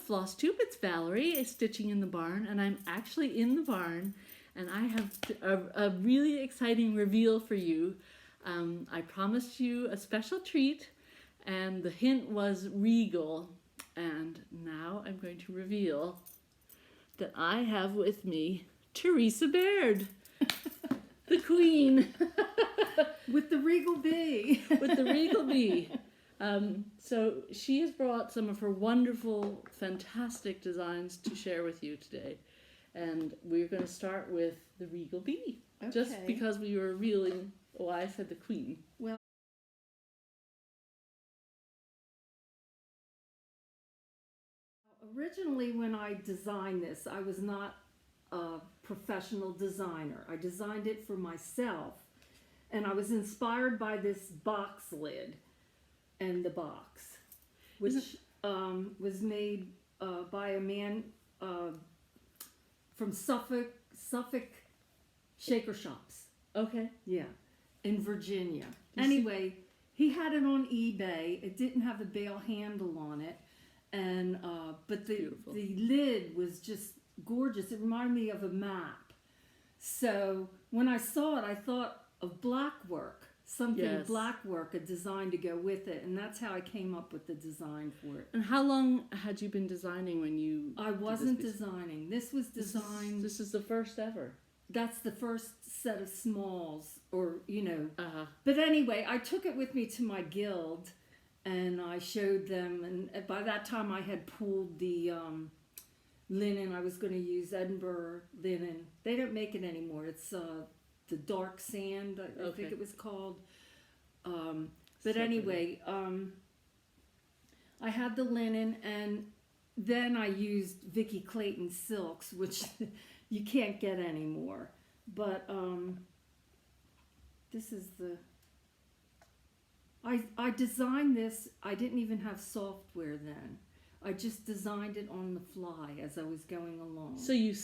Flosstube, it's Valerie, Stitching in the Barn, and I'm actually in the barn, and I have a really exciting reveal for you. I promised you a special treat, and the hint was Regal, and now I'm going to reveal that I have with me Theresa Baird, the Queen. With the Regal Bee. With the Regal Bee. So she has brought some of her wonderful, fantastic designs to share with you today. And we're going to start with the Regal Bee. Okay. Just because we were revealing, I said the Queen. Well, originally when I designed this, I was not a professional designer. I designed it for myself. And I was inspired by this box lid. And the box, which was made by a man from Suffolk Shaker Shops. Okay. Yeah, in Virginia. Anyway, he had it on eBay. It didn't have the bail handle on it, and but the lid was just gorgeous. It reminded me of a map. So when I saw it, I thought of black work. Something black work, a design to go with it, and that's how I came up with the design for it. And how long had you been designing when you... I wasn't designing. This was designed... This is the first ever. That's the first set of smalls, or, you know. But anyway, I took it with me to my guild, and I showed them, and by that time I had pulled the linen. I was going to use Edinburgh linen. They don't make it anymore. It's... the dark sand, I think it was called. But anyway, I had the linen, and then I used Vicky Clayton silks, which you can't get anymore. But this is the... I designed this. I didn't even have software then. I just designed it on the fly as I was going along. So you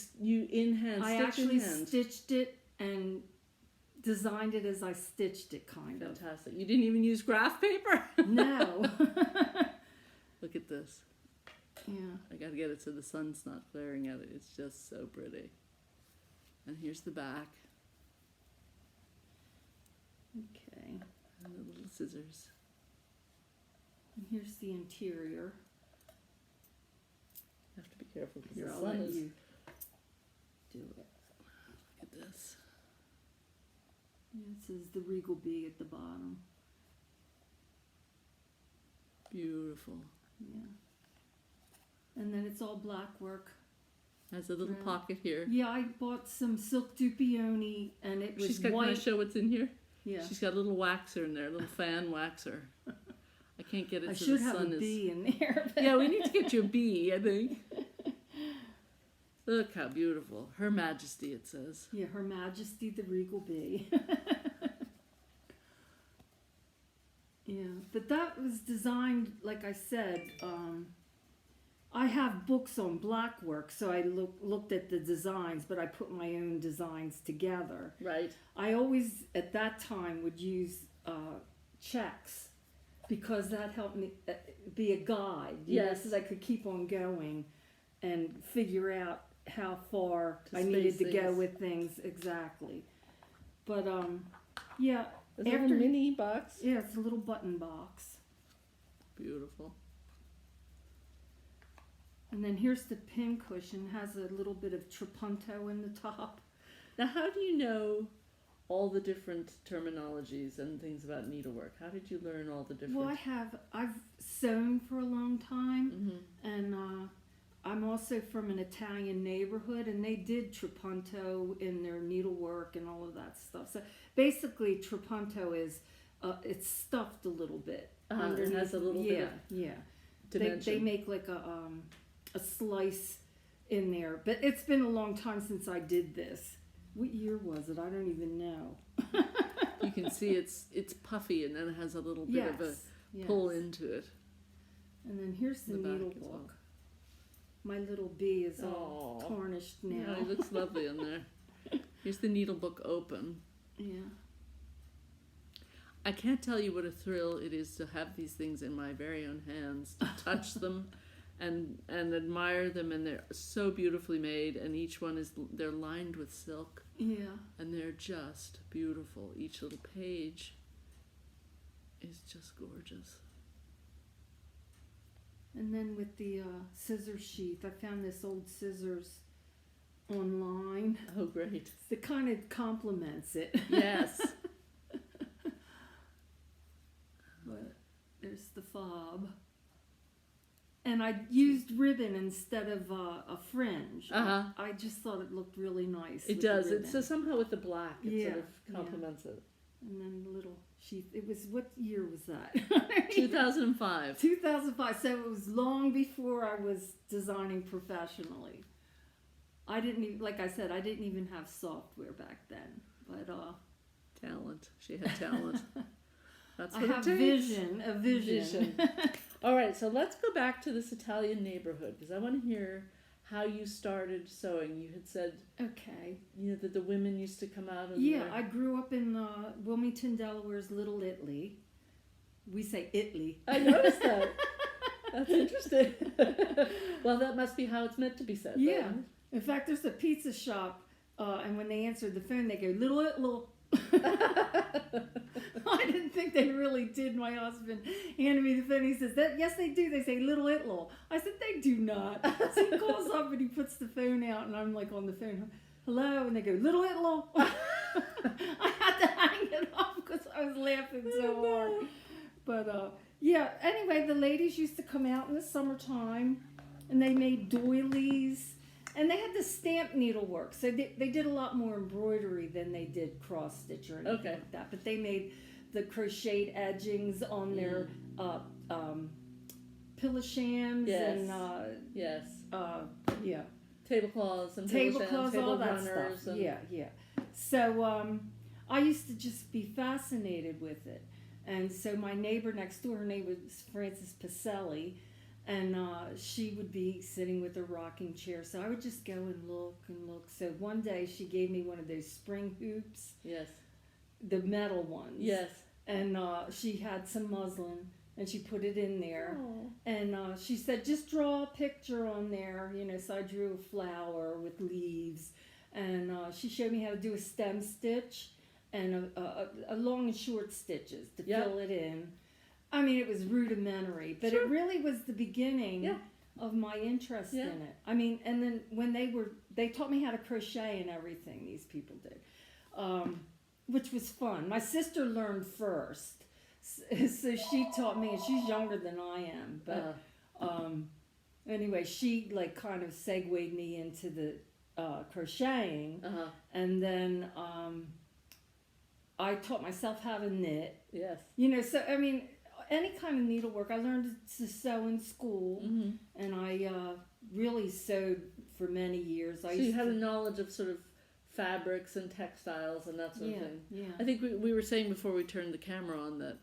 in-hand stitched? I actually stitched it and designed it as I stitched it, kind of. Fantastic. You didn't even use graph paper? No. Look at this. Yeah. I got to get it so the sun's not glaring at it. It's just so pretty. And here's the back. Okay. And the little scissors. And here's the interior. You have to be careful because Here, the I'll sun let is... you do it. Look at this. Yeah, it says the Regal Bee at the bottom. Beautiful. Yeah. And then it's all black work. Has a little pocket here. Yeah, I bought some silk dupioni, and it was white. Can I show what's in here? Yeah. She's got a little waxer in there, a little fan waxer. I can't get it. I so should the have sun a bee in there. Yeah, we need to get you a bee, I think. Look how beautiful. Her Majesty, it says. Yeah, Her Majesty the Regal Bee. Yeah, but that was designed, like I said, I have books on black work, so I looked at the designs, but I put my own designs together. Right. I always, at that time, would use checks, because that helped me be a guide, you know, so that I could keep on going and figure out how far I needed to go with things exactly. But yeah, is that a mini box? Yeah, it's a little button box. Beautiful. And then here's the pin cushion. Has a little bit of trapunto in the top. Now, how do you know all the different terminologies and things about needlework? How did you learn all the different? Well, I've sewn for a long time, and I'm also from an Italian neighborhood, and they did trapunto in their needlework and all of that stuff. So basically, trapunto is it's stuffed a little bit. It has a little bit of dimension. They make like a slice in there, but it's been a long time since I did this. What year was it? I don't even know. You can see it's puffy, and then it has a little bit of a pull into it. And then here's the The back as needlework. well. My little bee is all Aw. tarnished now. Yeah, it looks lovely in there. Here's the needle book open. Yeah. I can't tell you what a thrill it is to have these things in my very own hands, to touch them and admire them, and they're so beautifully made, and each one they're lined with silk, Yeah. and they're just beautiful. Each little page is just gorgeous. And then with the scissor sheath, I found this old scissors online. Oh, great. It kind of complements it. Yes. But there's the fob. And I used ribbon instead of a fringe. Uh-huh. I just thought it looked really nice. It with does. the It's ribbon. so somehow with the black, it Yeah, sort of complements it. And then the little sheath. It was, what year was that? 2005. 2005. So it was long before I was designing professionally. I didn't even, like I said, I didn't even have software back then. But Talent. She had talent. That's I what have it takes. a vision. All right, so let's go back to this Italian neighborhood, because I want to hear how you started sewing. You had said, Okay. you know, that the women used to come out and Yeah, wear- I grew up in Wilmington, Delaware's Little Italy. We say Italy. I noticed that. That's interesting. Well, that must be how it's meant to be said. Yeah. then. In fact, there's a pizza shop, and when they answered the phone, they go, Little Italy. I didn't think they really did. My husband handed me the phone. He says, yes, they do. They say Little Italy. I said, they do not. So he calls up and he puts the phone out, and I'm like on the phone, hello, and they go, Little Italy. I had to hang it up because I was laughing so hard. But yeah, anyway, the ladies used to come out in the summertime, and they made doilies. And they had the stamp needlework, so they did a lot more embroidery than they did cross stitch or anything like that. But they made the crocheted edgings on their pillow shams and yes, yeah, tablecloths and tablecloths, table all that runners stuff. and Yeah. So I used to just be fascinated with it, and so my neighbor next door, her name was Frances Pacelli. And she would be sitting with a rocking chair. So I would just go and look and look. So one day she gave me one of those spring hoops. Yes. The metal ones. Yes. And she had some muslin and she put it in there. Oh. And she said, just draw a picture on there. You know, so I drew a flower with leaves. And she showed me how to do a stem stitch and a long and short stitches to fill it in. I mean, it was rudimentary, but it really was the beginning of my interest in it. I mean, and then when they taught me how to crochet and everything, these people did, which was fun. My sister learned first, so she taught me, and she's younger than I am, but anyway, she like kind of segued me into the crocheting, and then I taught myself how to knit. Yes. You know, so I mean, any kind of needlework. I learned to sew in school, and I really sewed for many years. So you had a knowledge of sort of fabrics and textiles and that sort of thing. Yeah. I think we were saying before we turned the camera on that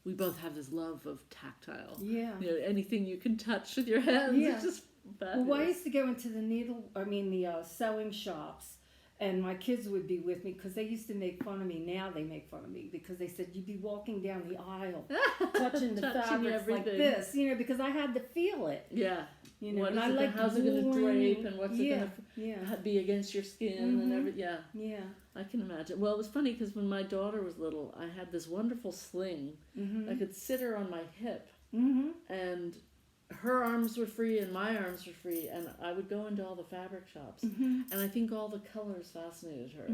we both have this love of tactile. Yeah. You know, anything you can touch with your hands. Yeah. It's just fabulous. Well, I used to go into the sewing shops, and my kids would be with me because they used to make fun of me. Now they make fun of me because they said you'd be walking down the aisle touching the fabrics like this, you know, because I had to feel it. Yeah. You know, What and is I like how's it going to drape and what's it going to to be against your skin and everything. Yeah. Yeah. I can imagine. Well, it was funny because when my daughter was little, I had this wonderful sling. I could sit her on my hip, and her arms were free and my arms were free, and I would go into all the fabric shops, and I think all the colors fascinated her.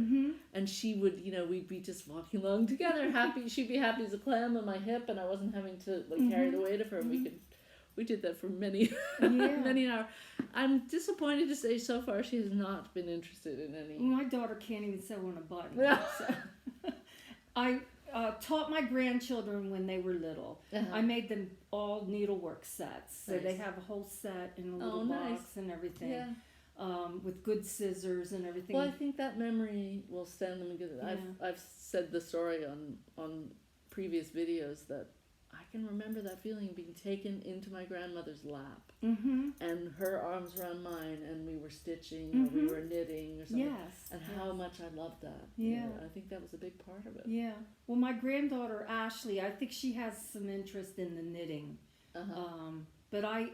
And she would, you know, we'd be just walking along together, happy. She'd be happy as a clam on my hip, and I wasn't having to carry the weight of her. We did that for many an hour. I'm disappointed to say so far she has not been interested in any. My daughter can't even sew on a button. So. I taught my grandchildren when they were little. I made them all needlework sets. So they have a whole set in a little box and everything. Yeah. With good scissors and everything. Well, I think that memory will stand them good. I've said the story on previous videos that I can remember that feeling of being taken into my grandmother's lap, Mm-hmm. and her arms around mine, and we were stitching or Mm-hmm. we were knitting or something. Yes. And how much I loved that. Yeah. I think that was a big part of it. Yeah. Well, my granddaughter Ashley, I think she has some interest in the knitting. But I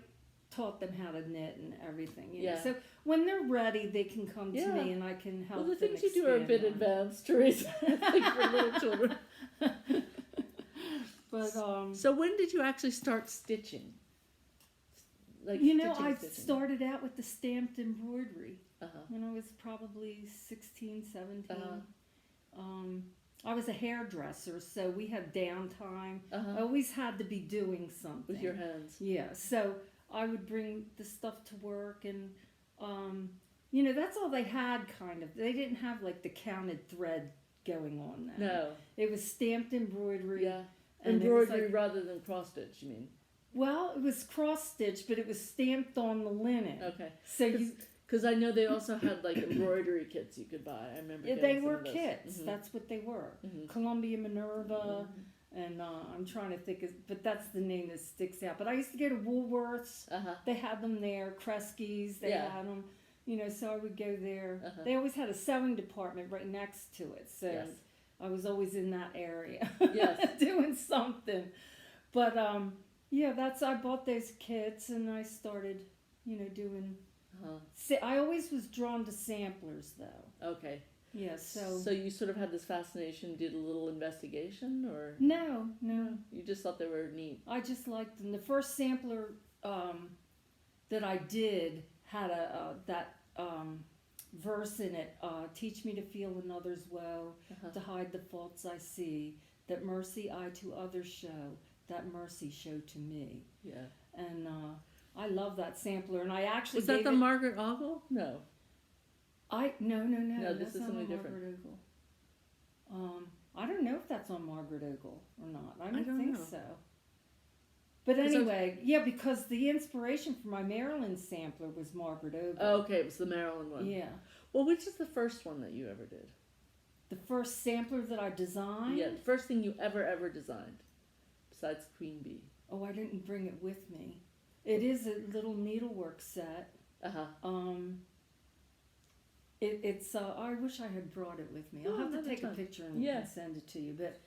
taught them how to knit and everything. You know? Yeah. So when they're ready, they can come to me and I can help Well, the them things you do are a bit expand on it. advanced, Theresa, I think, for little children. But So when did you actually start stitching? Like you know, I stitching. started out with the stamped embroidery Uh-huh. when I was probably 16, 17. Uh-huh. I was a hairdresser, so we had downtime. Uh-huh. I always had to be doing something. With your hands. Yeah, so I would bring the stuff to work, and you know, that's all they had, kind of. They didn't have like the counted thread going on then. No. It was stamped embroidery. Yeah. And it was Embroidery like, rather than cross stitch, you mean? well, it was cross stitch, but it was stamped on the linen. Okay. So you, Because I know they also had like embroidery kits you could buy. I remember. they getting some were of those. kits. Mhm. That's what they were. Mhm. Columbia Minerva, Mhm. and I'm trying to think, but that's the name that sticks out. But I used to go to Woolworths. Uh-huh. They had them there. Kresge's, they Yeah. had them. You know, so I would go there. Uh-huh. They always had a sewing department right next to it, so Yes. I was always in that area, Yes. doing something. But yeah, I bought those kits and I started, you know, doing. Uh-huh. I always was drawn to samplers, though. Okay. Yeah, so. So you sort of had this fascination, did a little investigation, or No. you just thought they were neat? I just liked them. The first sampler that I did had that verse in it. Teach me to feel another's woe, Uh-huh. to hide the faults I see. That mercy I to others show. That mercy show to me. Yeah. And I love that sampler. And I actually Was that gave the it, Margaret Ogle? No. No. No, this That's is not something on different. Margaret Ogle. I don't know if that's on Margaret Ogle or not. I don't don't think know. so. But 'Cause anyway, yeah, because the inspiration for my Maryland sampler was Margaret Ogle. Oh, okay, it was the Maryland one. Yeah. Well, which is the first one that you ever did? The first sampler that I designed? Yeah, the first thing you ever designed, besides Queen Bee. Oh, I didn't bring it with me. It is a little needlework set. Uh-huh. It's I wish I had brought it with me. I'll Oh, have to another take a time. picture and, Yeah. and send it to you. But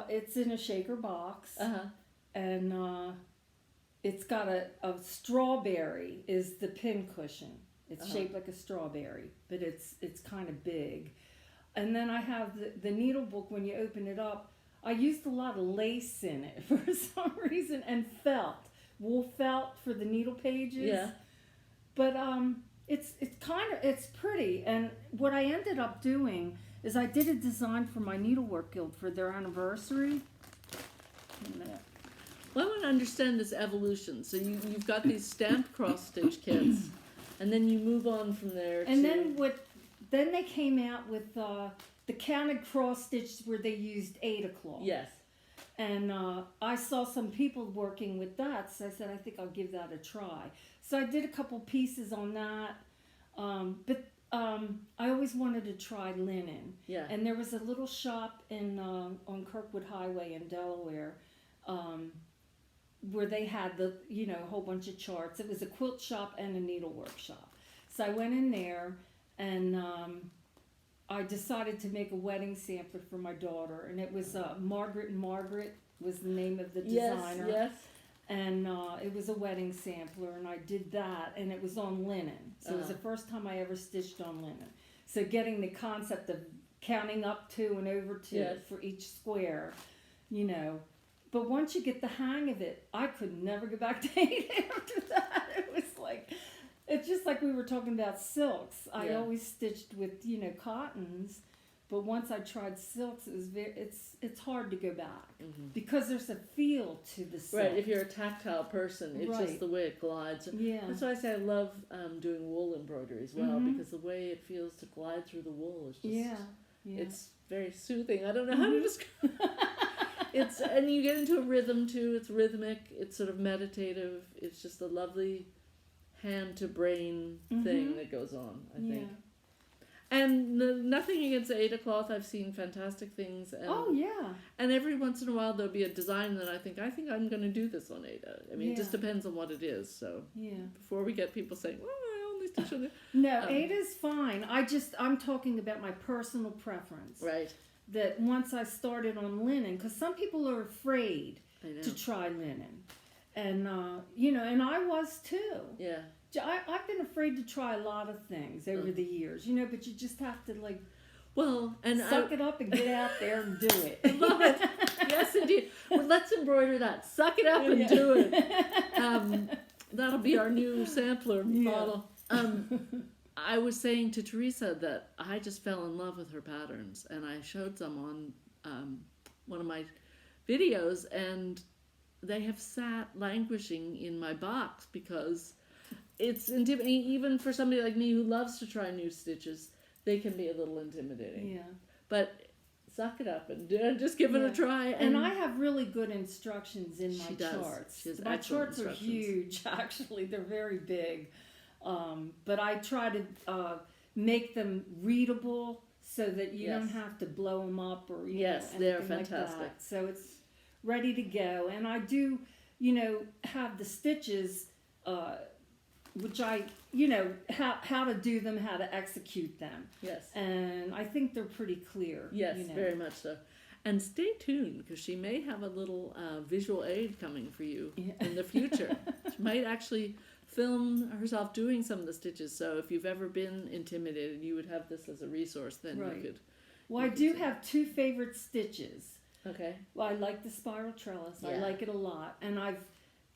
it's in a shaker box. Uh-huh. And it's got a strawberry is the pin cushion. It's Uh-huh. shaped like a strawberry, but it's kind of big. And then I have the needle book. When you open it up, I used a lot of lace in it for some reason, and wool felt for the needle pages. Yeah. But it's pretty. And what I ended up doing is I did a design for my Needlework Guild for their anniversary. Well, I want to understand this evolution. So you've got these stamped cross stitch kits, and then you move on from there. And then they came out with the counted cross stitch where they used 8 o'clock. Yes. And I saw some people working with that, so I said I think I'll give that a try. So I did a couple pieces on that, but I always wanted to try linen. Yeah. And there was a little shop on Kirkwood Highway in Delaware, where they had a whole bunch of charts. It was a quilt shop and a needlework shop. So I went in there and I decided to make a wedding sampler for my daughter, and it was Margaret and Margaret was the name of the designer. Yes. And it was a wedding sampler, and I did that, and it was on linen. So it was the first time I ever stitched on linen. So getting the concept of counting up to and over to for each square, But once you get the hang of it, I could never go back to 8 after that. It's just like we were talking about silks. I Yeah. always stitched with, cottons, but once I tried silks, it was it's hard to go back because there's a feel to the silk. Right, if you're a tactile person, it's Right. just the way it glides. Yeah. That's why I say I love doing wool embroidery as well, because the way it feels to glide through the wool is just, Yeah. it's very soothing. I don't know how to describe it. And you get into a rhythm too, it's rhythmic, it's sort of meditative, it's just a lovely hand to brain thing that goes on, I think. And nothing against the Ada cloth. I've seen fantastic things. And, Oh yeah. And every once in a while there'll be a design that I think I'm going to do this on Ada. I mean, it just depends on what it is. So before we get people saying, "Well, I only stitch on it." No, Ada's fine. I'm talking about my personal preference. Right. That once I started on linen, because some people are afraid to try linen, and and I was too. Yeah. I've been afraid to try a lot of things over the years, but you just have to suck it up and get out there and do it. I love it. Yes, indeed. Well, let's embroider that. Suck it up and do it. That'll be our new sampler model. I was saying to Theresa that I just fell in love with her patterns, and I showed some on one of my videos, and they have sat languishing in my box because it's intimidating. Even for somebody like me who loves to try new stitches, they can be a little intimidating. Yeah. But suck it up and just give it a try. And I have really good instructions in my charts. She has My excellent charts are huge, actually. They're very big. But I try to make them readable so that you don't have to blow them up or they're fantastic. Like that. So it's ready to go. And I do, have the stitches, which I, how to do them, how to execute them. Yes. And I think they're pretty clear. Yes, very much so. And stay tuned, because she may have a little visual aid coming for you in the future. She might actually film herself doing some of the stitches. So if you've ever been intimidated, you would have this as a resource. Then you could. Well, I do have two favorite stitches. Okay. Well, I like the spiral trellis. Yeah. I like it a lot. And I've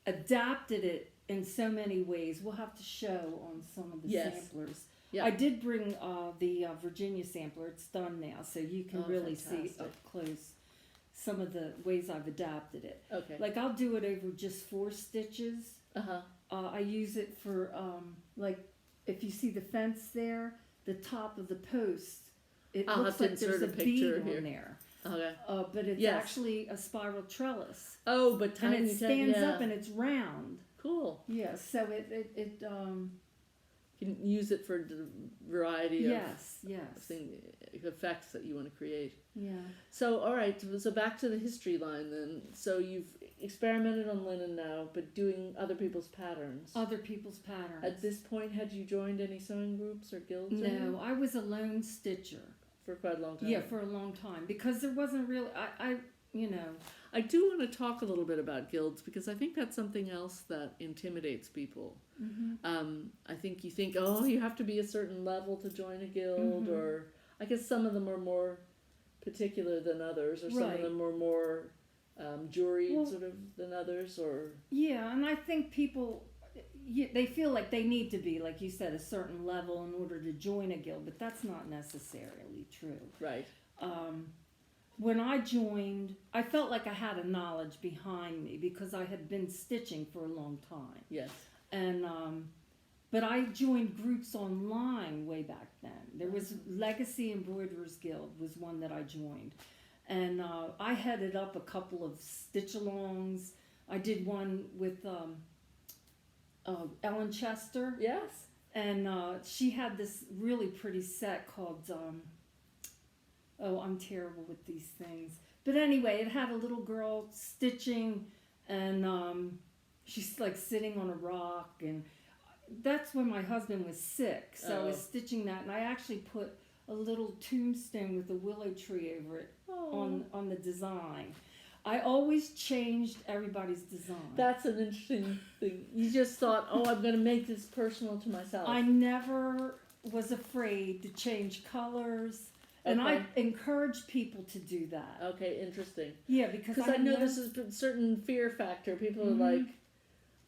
adapted it in so many ways. We'll have to show on some of the samplers. Yeah. I did bring the Virginia sampler. It's done now, so you can really see up close some of the ways I've adapted it. Okay. Like I'll do it over just 4 stitches. I use it for if you see the fence there, the top of the post, it looks like there's a bead on there. Okay. But it's actually a spiral trellis. Oh, but tiny. And it stands up and it's round. Cool. Yeah, so it you can use it for the variety of effects that you want to create. Yeah. So, all right, so back to the history line then. So you've experimented on linen now, but doing other people's patterns. Other people's patterns. At this point, had you joined any sewing groups or guilds? No, I was a lone stitcher. For quite a long time? Yeah, for a long time. Because there wasn't really, I do want to talk a little bit about guilds, because I think that's something else that intimidates people. I think you think, you have to be a certain level to join a guild, or I guess some of them are more particular than others, or some of them are more juried sort of than others, or... Yeah, and I think people, they feel like they need to be, like you said, a certain level in order to join a guild, but that's not necessarily true. Right. When I joined, I felt like I had a knowledge behind me because I had been stitching for a long time. Yes. And but I joined groups online way back then. There was Legacy Embroiderers Guild was one that I joined, and I headed up a couple of stitch-alongs. I did one with Ellen Chester. Yes. And she had this really pretty set called. I'm terrible with these things. But anyway, it had a little girl stitching, and she's like sitting on a rock, and that's when my husband was sick. So I was stitching that, and I actually put a little tombstone with a willow tree over it on the design. I always changed everybody's design. That's an interesting thing. You just thought, I'm going to make this personal to myself. I never was afraid to change colors. And I encourage people to do that. Okay, interesting. Yeah, because I know this is a certain fear factor. People are like,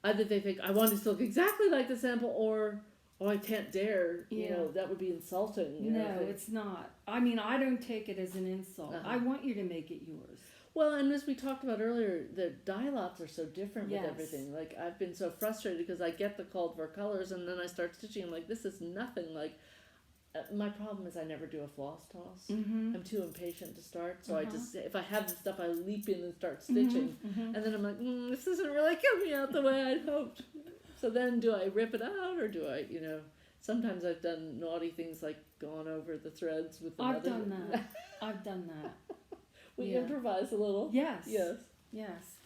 either they think, I want it to look exactly like the sample, or oh, I can't dare, you Yeah. know, that would be insulting. You No, know, it's not. I mean, I don't take it as an insult. Uh-huh. I want you to make it yours. Well, and as we talked about earlier, the dye lots are so different Yes. with everything. Like, I've been so frustrated because I get the called for colors and then I start stitching. I'm like, this is nothing. Like, my problem is I never do a floss toss. Mm-hmm. I'm too impatient to start, so I Uh-huh. just, if I have the stuff, I leap in and start stitching. Mm-hmm. And then I'm like, this isn't really coming out the way I'd hoped. So then do I rip it out or do I, you know, sometimes I've done naughty things like gone over the threads with I've another. done that. I've done that. We Yeah. improvise a little. Yes. Yes. Yes.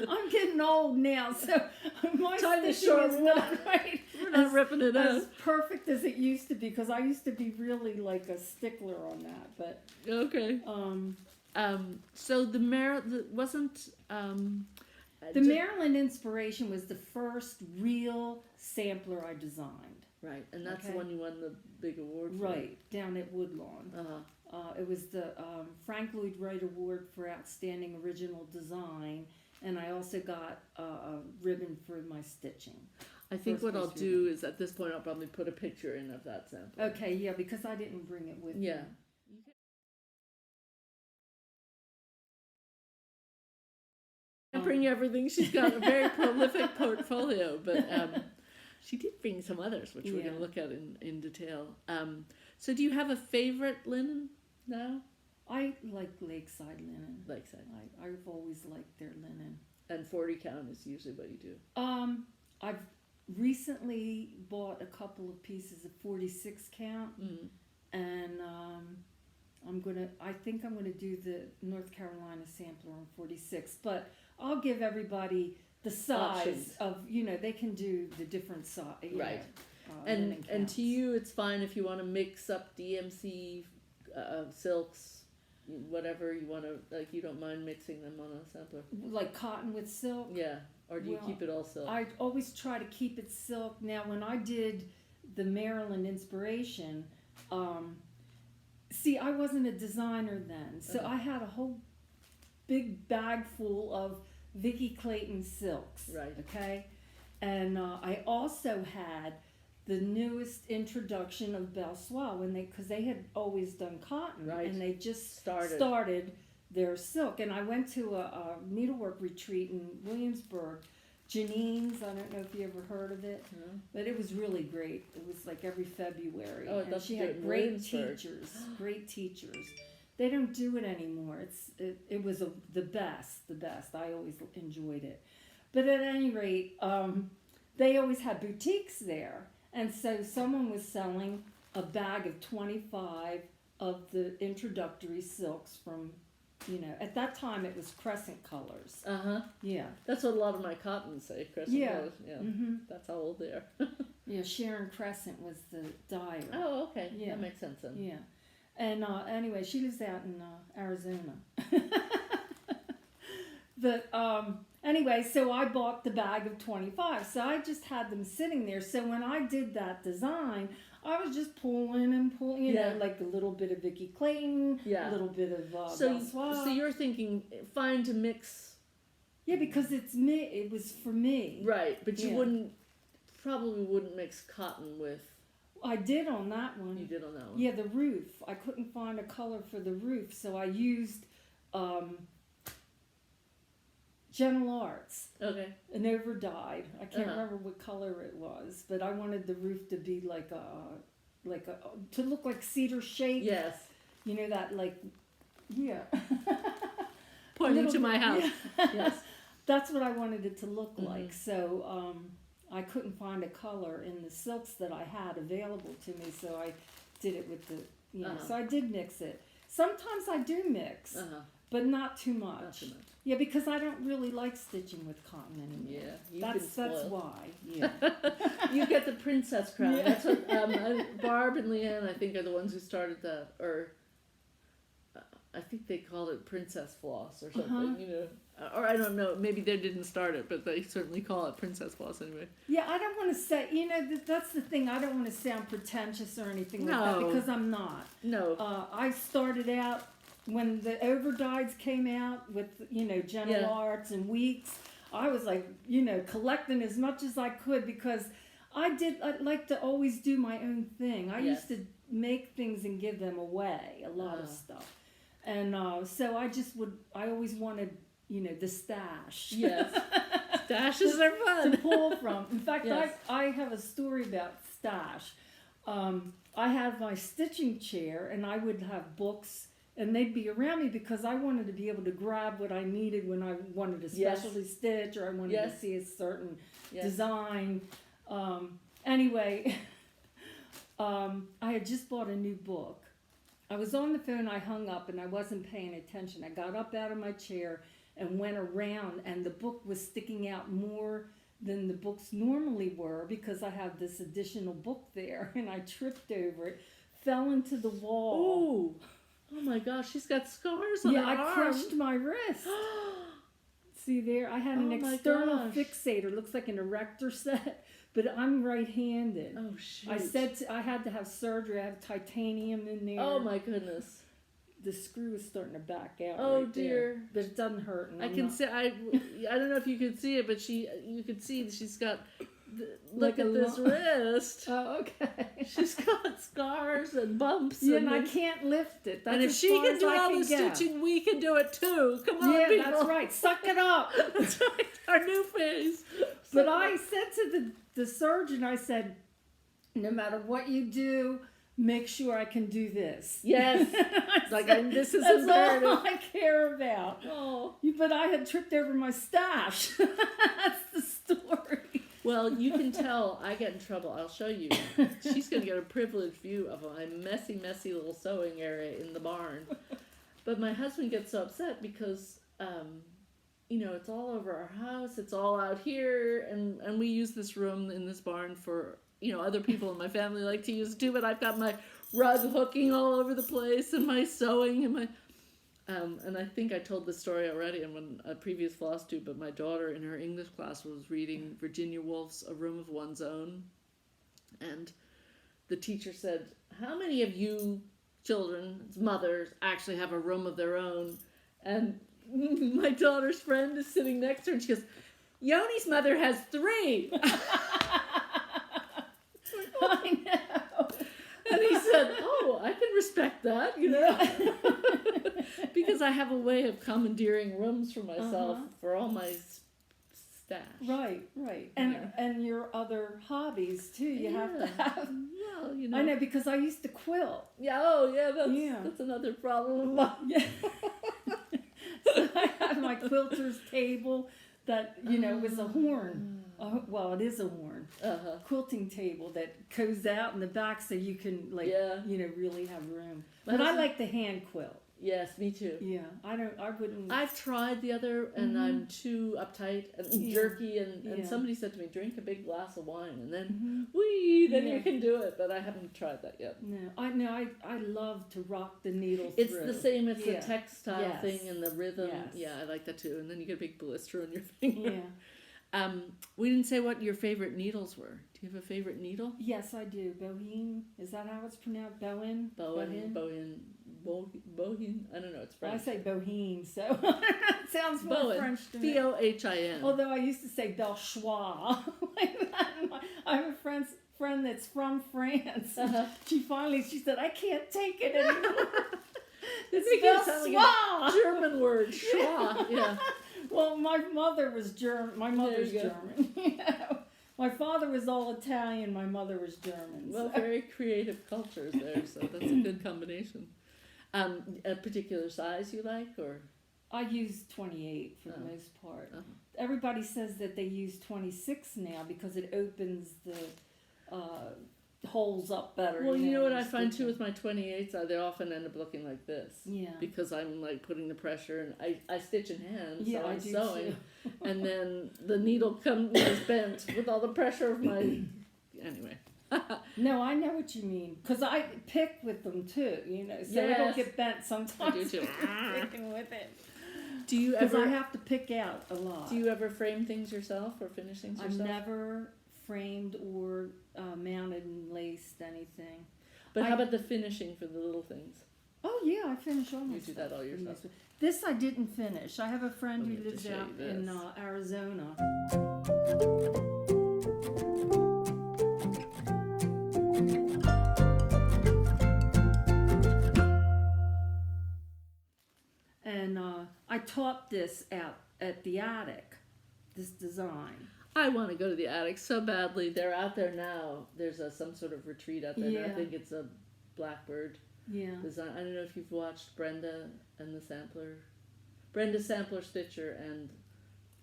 I'm getting old now, so my Time is stitching short. is not quite We're not ripping it out. as perfect as it used to be, because I used to be really like a stickler on that. But Okay. So wasn't the Maryland Inspiration was the first real sampler I designed. right, and that's Okay. the one you won the big award for. Right, down at Woodlawn. It was the Frank Lloyd Wright Award for Outstanding Original Design, and I also got a ribbon for my stitching. I think First what I'll place do is at this point I'll probably put a picture in of that sample. Okay, yeah, because I didn't bring it with me. Yeah. And bring everything. She's got a very prolific portfolio, but she did bring some others, which we're going Yeah. to look at in detail. So do you have a favorite linen now? I like Lakeside linen. Lakeside. I've always liked their linen. And 40 count is usually what you do. I've recently bought a couple of pieces of 46 count, and I think I'm gonna do the North Carolina sampler on 46, but I'll give everybody the size Options. of, they can do the different size. Right. Linen And counts. to you, it's fine if you want to mix up DMC silks, whatever you want to, like, you don't mind mixing them on a sampler. Like cotton with silk. Yeah. Or do you Well, keep it all silk? I always try to keep it silk. Now, when I did the Maryland Inspiration, see, I wasn't a designer then, so Uh-huh. I had a whole big bag full of Vicky Clayton silks. Right. Okay, and I also had the newest introduction of Belle Soie because they had always done cotton, Right. and they just Started. their silk. And I went to a needlework retreat in Williamsburg, Janine's. I don't know if you ever heard of it, No? but it was really great. It was like every February, Oh, I'd and love she to do it had in great Williamsburg. teachers. Great teachers. They don't do it anymore. It was the best. I always enjoyed it. But at any rate, they always had boutiques there, and so someone was selling a bag of 25 of the introductory silks from, at that time it was Crescent colors. Yeah. That's what a lot of my cottons say, Crescent Yeah. colors. Yeah. Mm-hmm. That's how old they are. Yeah, Sharon Crescent was the dyer. Oh, okay. Yeah. That makes sense then. Yeah. And anyway, she lives out in Arizona. But anyway, so I bought the bag of 25. So I just had them sitting there. So when I did that design, I was just pulling and pulling, Yeah. like a little bit of Vicky Clayton, Yeah. a little bit of So, Belle Soie. so you're thinking fine to mix, Yeah, because it's me. It was for me. right? But you Yeah. probably wouldn't mix cotton with. I did on that one. You did on that one. Yeah, the roof. I couldn't find a color for the roof, so I used General Arts, Okay. an overdyed. I can't Uh-huh. remember what color it was, but I wanted the roof to be like a to look like cedar shake. Yes. You know that, like, yeah. Pointing Little to my bit, house. yeah. Yes. That's what I wanted it to look Mhm. like. So I couldn't find a color in the silks that I had available to me, so I did it with the, Uh-huh. so I did mix it. Sometimes I do mix, but not too much. Not too much. Yeah, because I don't really like stitching with cotton anymore. Yeah. You've That's been spoiled. why. Yeah. You get the princess crown. Yeah. That's what Barb and Leanne, I think, are the ones who started that, or I think they called it princess floss or something. Uh-huh. Or I don't know. Maybe they didn't start it, but they certainly call it princess floss anyway. Yeah, I don't want to say, that's the thing. I don't want to sound pretentious or anything like No. that, because I'm not. No. I started out when the overdyes came out with, General Yeah. Arts and Weeks. I was like, collecting as much as I could, because I'd like to always do my own thing. I Yes. used to make things and give them away, a lot of stuff. And so I always wanted, the stash. Yes. Stashes are fun. To pull from. In fact, Yes. I have a story about stash. I had my stitching chair, and I would have books, and they'd be around me because I wanted to be able to grab what I needed when I wanted a Yes. specialty stitch or I wanted Yes. to see a certain Yes. design. Anyway, I had just bought a new book. I was on the phone, I hung up, and I wasn't paying attention. I got up out of my chair and went around, and the book was sticking out more than the books normally were because I had this additional book there, and I tripped over it, fell into the wall. Ooh. Oh my gosh, she's got scars on her I arm. crushed my wrist. See there, I had an Oh my external gosh. fixator, looks like an erector set, but I'm right-handed. Oh shoot. I had to have surgery. I have titanium in there. Oh my goodness. The screw is starting to back out. Oh right dear. there. But it doesn't hurt. And I I'm can not- see. I don't know if you could see it, but you could see that she's got. Look Like a at this wrist. Oh, okay. She's got scars and bumps. Yeah, and and I can't lift it. That's and if as she far can as do I all can the go. stitching, we can do it too. Come on, Yeah, people. that's right. Suck it up. That's right. Our new phase. But I said to the surgeon, I said, no matter what you do, make sure I can do this. Yes. This is That's imperative. all I care about. Oh. But I had tripped over my stash. That's the story. Well, you can tell I get in trouble. I'll show you. She's going to get a privileged view of my messy, messy little sewing area in the barn. But my husband gets so upset because, it's all over our house. It's all out here. And we use this room in this barn for, other people in my family like to use too. But I've got my rug hooking all over the place and my sewing and my... and I think I told this story already in a previous Flosstube, but my daughter in her English class was reading Virginia Woolf's A Room of One's Own. And the teacher said, how many of you children's mothers actually have a room of their own? And my daughter's friend is sitting next to her and she goes, Yoni's mother has 3. I know. And he said, oh, I can respect that, because I have a way of commandeering rooms for myself for all my stash. Right. And your other hobbies too. You have to have. Well, I know because I used to quilt. Yeah, Yeah. that's another problem of mine. Yeah. So I had my quilter's table that was a horn. Well, it is a horn. Quilting table that goes out in the back so you can really have room. But I like the hand quilt. Yes, me too. Yeah, I wouldn't. I've tried the other, and I'm too uptight and jerky, and somebody said to me, drink a big glass of wine, and then, then you can do it, but I haven't tried that yet. No, I love to rock the needle It's through. the same, it's Yeah. the textile Yes. thing and the rhythm. Yes. Yeah, I like that too, and then you get a big blister on your finger. Yeah. We didn't say what your favorite needles were. Do you have a favorite needle? Yes, I do. Bohine. Is that how it's pronounced? Bohin? Bohin. I don't know. It's French. I say bohine, so it sounds more Bohin. French to me. Bohin. Although I used to say Belchois. Like that. I have a friend that's from France. She said, I can't take it anymore. It sounds like Belchois. a German word. Schwa. Yeah. Well, my mother was German. My mother's There you German. My father was all Italian. My mother was German. Well, so. very creative cultures there, so that's a good combination. A particular size you like, or? I use 28 for the most part. Everybody says that they use 26 now because it opens the holes up better. Well, you know what I find too with my 28s, they often end up looking like this. Yeah. Because I'm like putting the pressure, and I stitch in hand, Yeah, so I I'm do sewing, too. and then the needle is bent with all the pressure of my. Anyway. No, I know what you mean because I pick with them too. So Yes. it'll get bent sometimes. I do too. Picking with it. Do you Because ever? I have to pick out a lot. Do you ever frame things yourself or finish things I've yourself? never framed or mounted and laced anything. But how about the finishing for the little things? Oh yeah, I finish all my You do stuff. that all yourself. This I didn't finish. I have a friend Let me who have to lives show out you in this. Arizona. I taught this out at the attic, this design. I want to go to the attic so badly. They're out there now. There's some sort of retreat out there. Yeah. I think it's a Blackbird Yeah. design. I don't know if you've watched Brenda and the Sampler. Brenda Sampler Stitcher and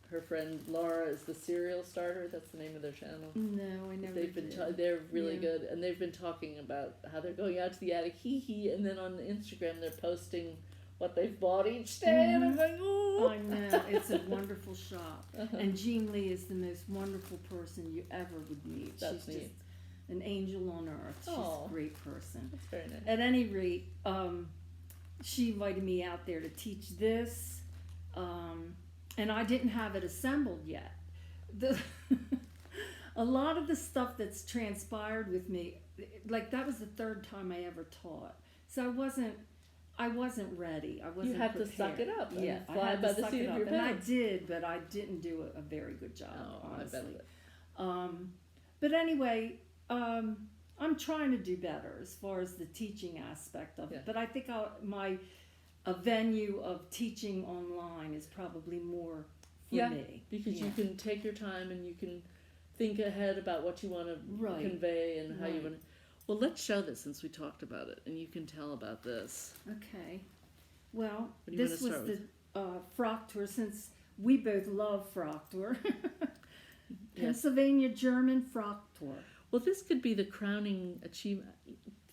her friend Laura is the Serial Starter. That's the name of their channel. No, I never They've been did. they're really Yeah. good, and they've been talking about how they're going out to the attic, and then on Instagram they're posting what they've bought each day, and I'm like, ooh. I know, it's a wonderful shop. Uh-huh. And Jean Lee is the most wonderful person you ever would meet. That's She's neat. just an angel on earth. She's Aw. a great person. That's very nice. At any rate, she invited me out there to teach this, and I didn't have it assembled yet. A lot of the stuff that's transpired with me, like that was the third time I ever taught, so I wasn't ready. I wasn't. You had prepared. to suck it up. Yeah, And fly I had by to the suck seat it of up, your and I pants. did, but I didn't do a very good job. Oh, honestly. I bet. But anyway, I'm trying to do better as far as the teaching aspect of it. Yeah. But I think a venue of teaching online is probably more for Yeah, me. Because Yeah. you can take your time and you can think ahead about what you want to Right. convey and how you Right. want to. Well, let's show this since we talked about it, and you can tell about this. Okay. Well, What do you this wanna was start the Fraktur, since we both love Fraktur. Yes. Pennsylvania German Fraktur. Well, this could be the crowning achievement.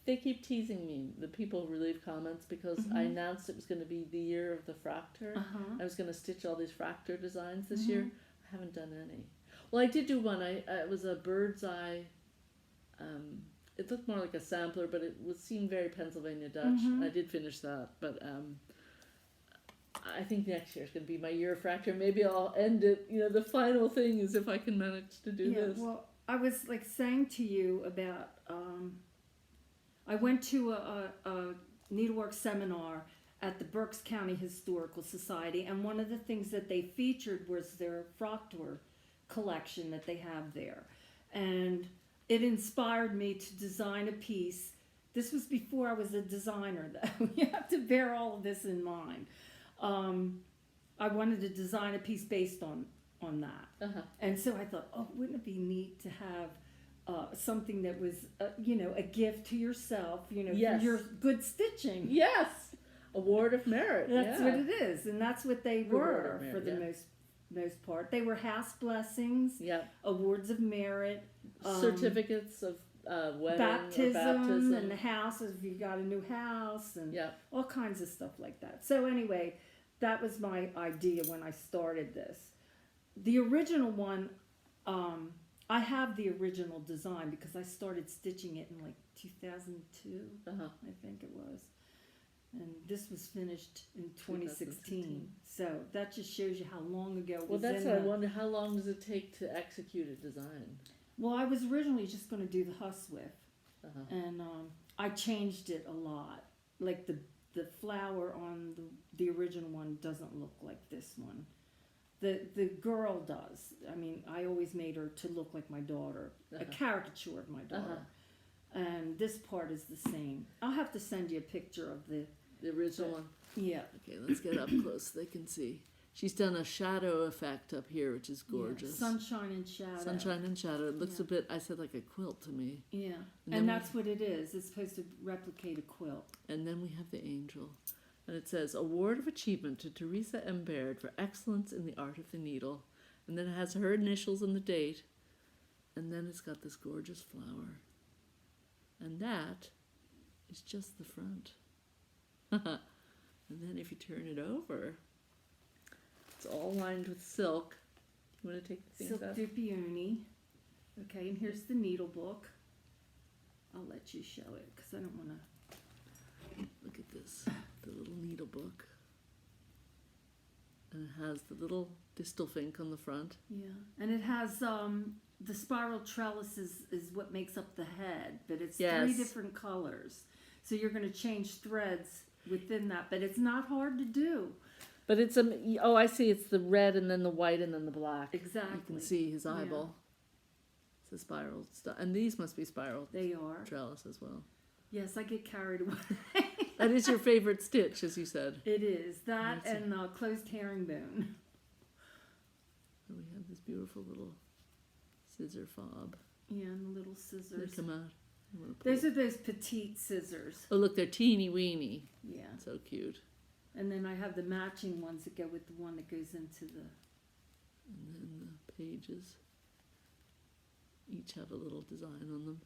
They keep teasing me, the people who leave comments, because I announced it was going to be the year of the Fraktur. Uh-huh. I was going to stitch all these Fraktur designs this Mhm. year. I haven't done any. Well, I did do one. It was a bird's eye. It looked more like a sampler, but it seemed very Pennsylvania Dutch. Mhm. I did finish that, but I think next year is going to be my year of Fraktur. Maybe I'll end it. The final thing is if I can manage to do this. Well, I was like saying to you about, I went to a needlework seminar at the Berks County Historical Society, and one of the things that they featured was their Fraktur collection that they have there. And it inspired me to design a piece. This was before I was a designer, though. You have to bear all of this in mind. I wanted to design a piece based on that. Uh-huh. And so I thought, oh, wouldn't it be neat to have something that was, a gift to yourself, Yes. for your good stitching. Yes, award of merit. That's yeah. what it is, and that's what they Reward were of merit, for the yeah. most part. They were house blessings, Yeah, awards of merit, certificates of wedding baptism, or baptism. and the house if you got a new house, and Yeah, all kinds of stuff like that. So anyway, that was my idea when I started this. The original one, I have the original design because I started stitching it in like 2002, uh-huh. I think it was. And this was finished in 2016. 2016. So that just shows you how long ago it Well, was that's in what I the- wonder. How long does it take to execute a design? Well, I was originally just going to do the Huswiff. Uh-huh. And I changed it a lot. Like the flower on the original one doesn't look like this one. The girl does. I mean, I always made her to look like my daughter, a Uh-huh. caricature of my daughter. And this part is the same. I'll have to send you a picture of the. The original one. Yeah. Okay, let's get up close so they can see. She's done a shadow effect up here, which is gorgeous. Yeah, sunshine and shadow. Sunshine and shadow. It looks Yeah. a bit, I said, like a quilt to me. Yeah. And then And that's what it is. It's supposed to replicate a quilt. And then we have the angel. And it says, Award of Achievement to Theresa Baird for excellence in the art of the needle. And then it has her initials and the date. And then it's got this gorgeous flower. And that is just the front. And then if you turn it over, it's all lined with silk. You want to take the things Silk out? Dupioni. Okay, and here's the needle book. I'll let you show it because I don't want to. Look at this, the little needle book. And it has the little distal fink on the front. Yeah, and it has the spiral trellis is what makes up the head, but it's Yes. 3 different colors. So you're going to change threads within that, but it's not hard to do. But it's I see, it's the red and then the white and then the black. Exactly. You can see his Yeah. eyeball. It's a spiral stuff. And these must be spiral They are. trellis as well. Yes, I get carried away. That is your favorite stitch, as you said. It is. That and closed herringbone. And we have this beautiful little scissor fob. Yeah, and little scissors. They come out. Those are those petite scissors. Oh, look, they're teeny weeny. Yeah. So cute. And then I have the matching ones that go with the one that goes into the... And then the pages each have a little design on them.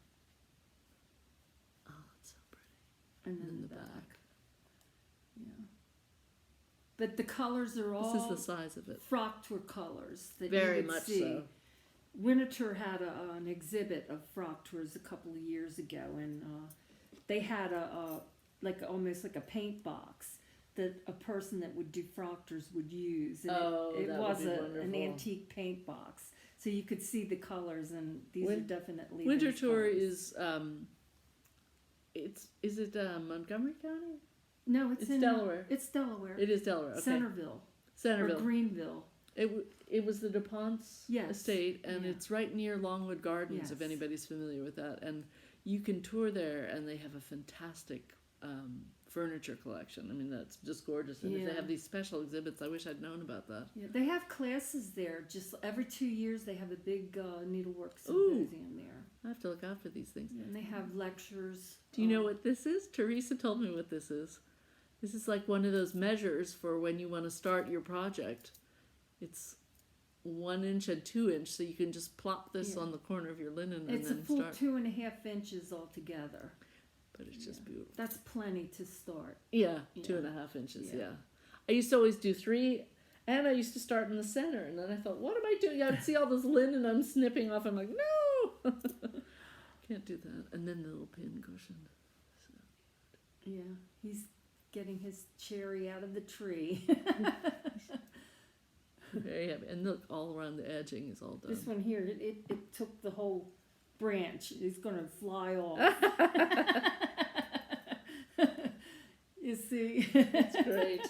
Oh, it's so pretty. And then the back. Yeah. But the colors are all... This is the size of it. Fraktur colors that Very you would much see. so. Winterthur had an exhibit of Frakturs a couple of years ago, and they had almost like a paint box that a person that would do Frakturs would use. And it was an antique paint box, so you could see the colors, and these are definitely Winterthur is is it Montgomery County? No, it's in Delaware. It's Delaware. It is Delaware. Okay. Centerville. Centerville. Or Greenville. It was the DuPont's estate, and Yeah. it's right near Longwood Gardens, Yes. if anybody's familiar with that. And you can tour there, and they have a fantastic furniture collection. I mean, that's just gorgeous. And if they have these special exhibits, I wish I'd known about that. Yeah, they have classes there. Just every 2 years, they have a big needlework symposium there. I have to look out for these things. Yeah, and they have lectures. Do you know what this is? Teresa told me what this is. This is like one of those measures for when you want to start your project. It's 1 inch and 2 inch, so you can just plop this on the corner of your linen and it's then a full start. 2.5 inches altogether. But it's just beautiful. That's plenty to start. Yeah, 2.5 inches. Yeah. I used to always do 3, and I used to start in the center, and then I thought, what am I doing? I'd see all this linen I'm snipping off. I'm like, no, can't do that. And then the little pin cushion. So. Yeah, he's getting his cherry out of the tree. Very happy. And look, all around the edging is all done. This one here, it took the whole branch. It's going to fly off. You see? It's great.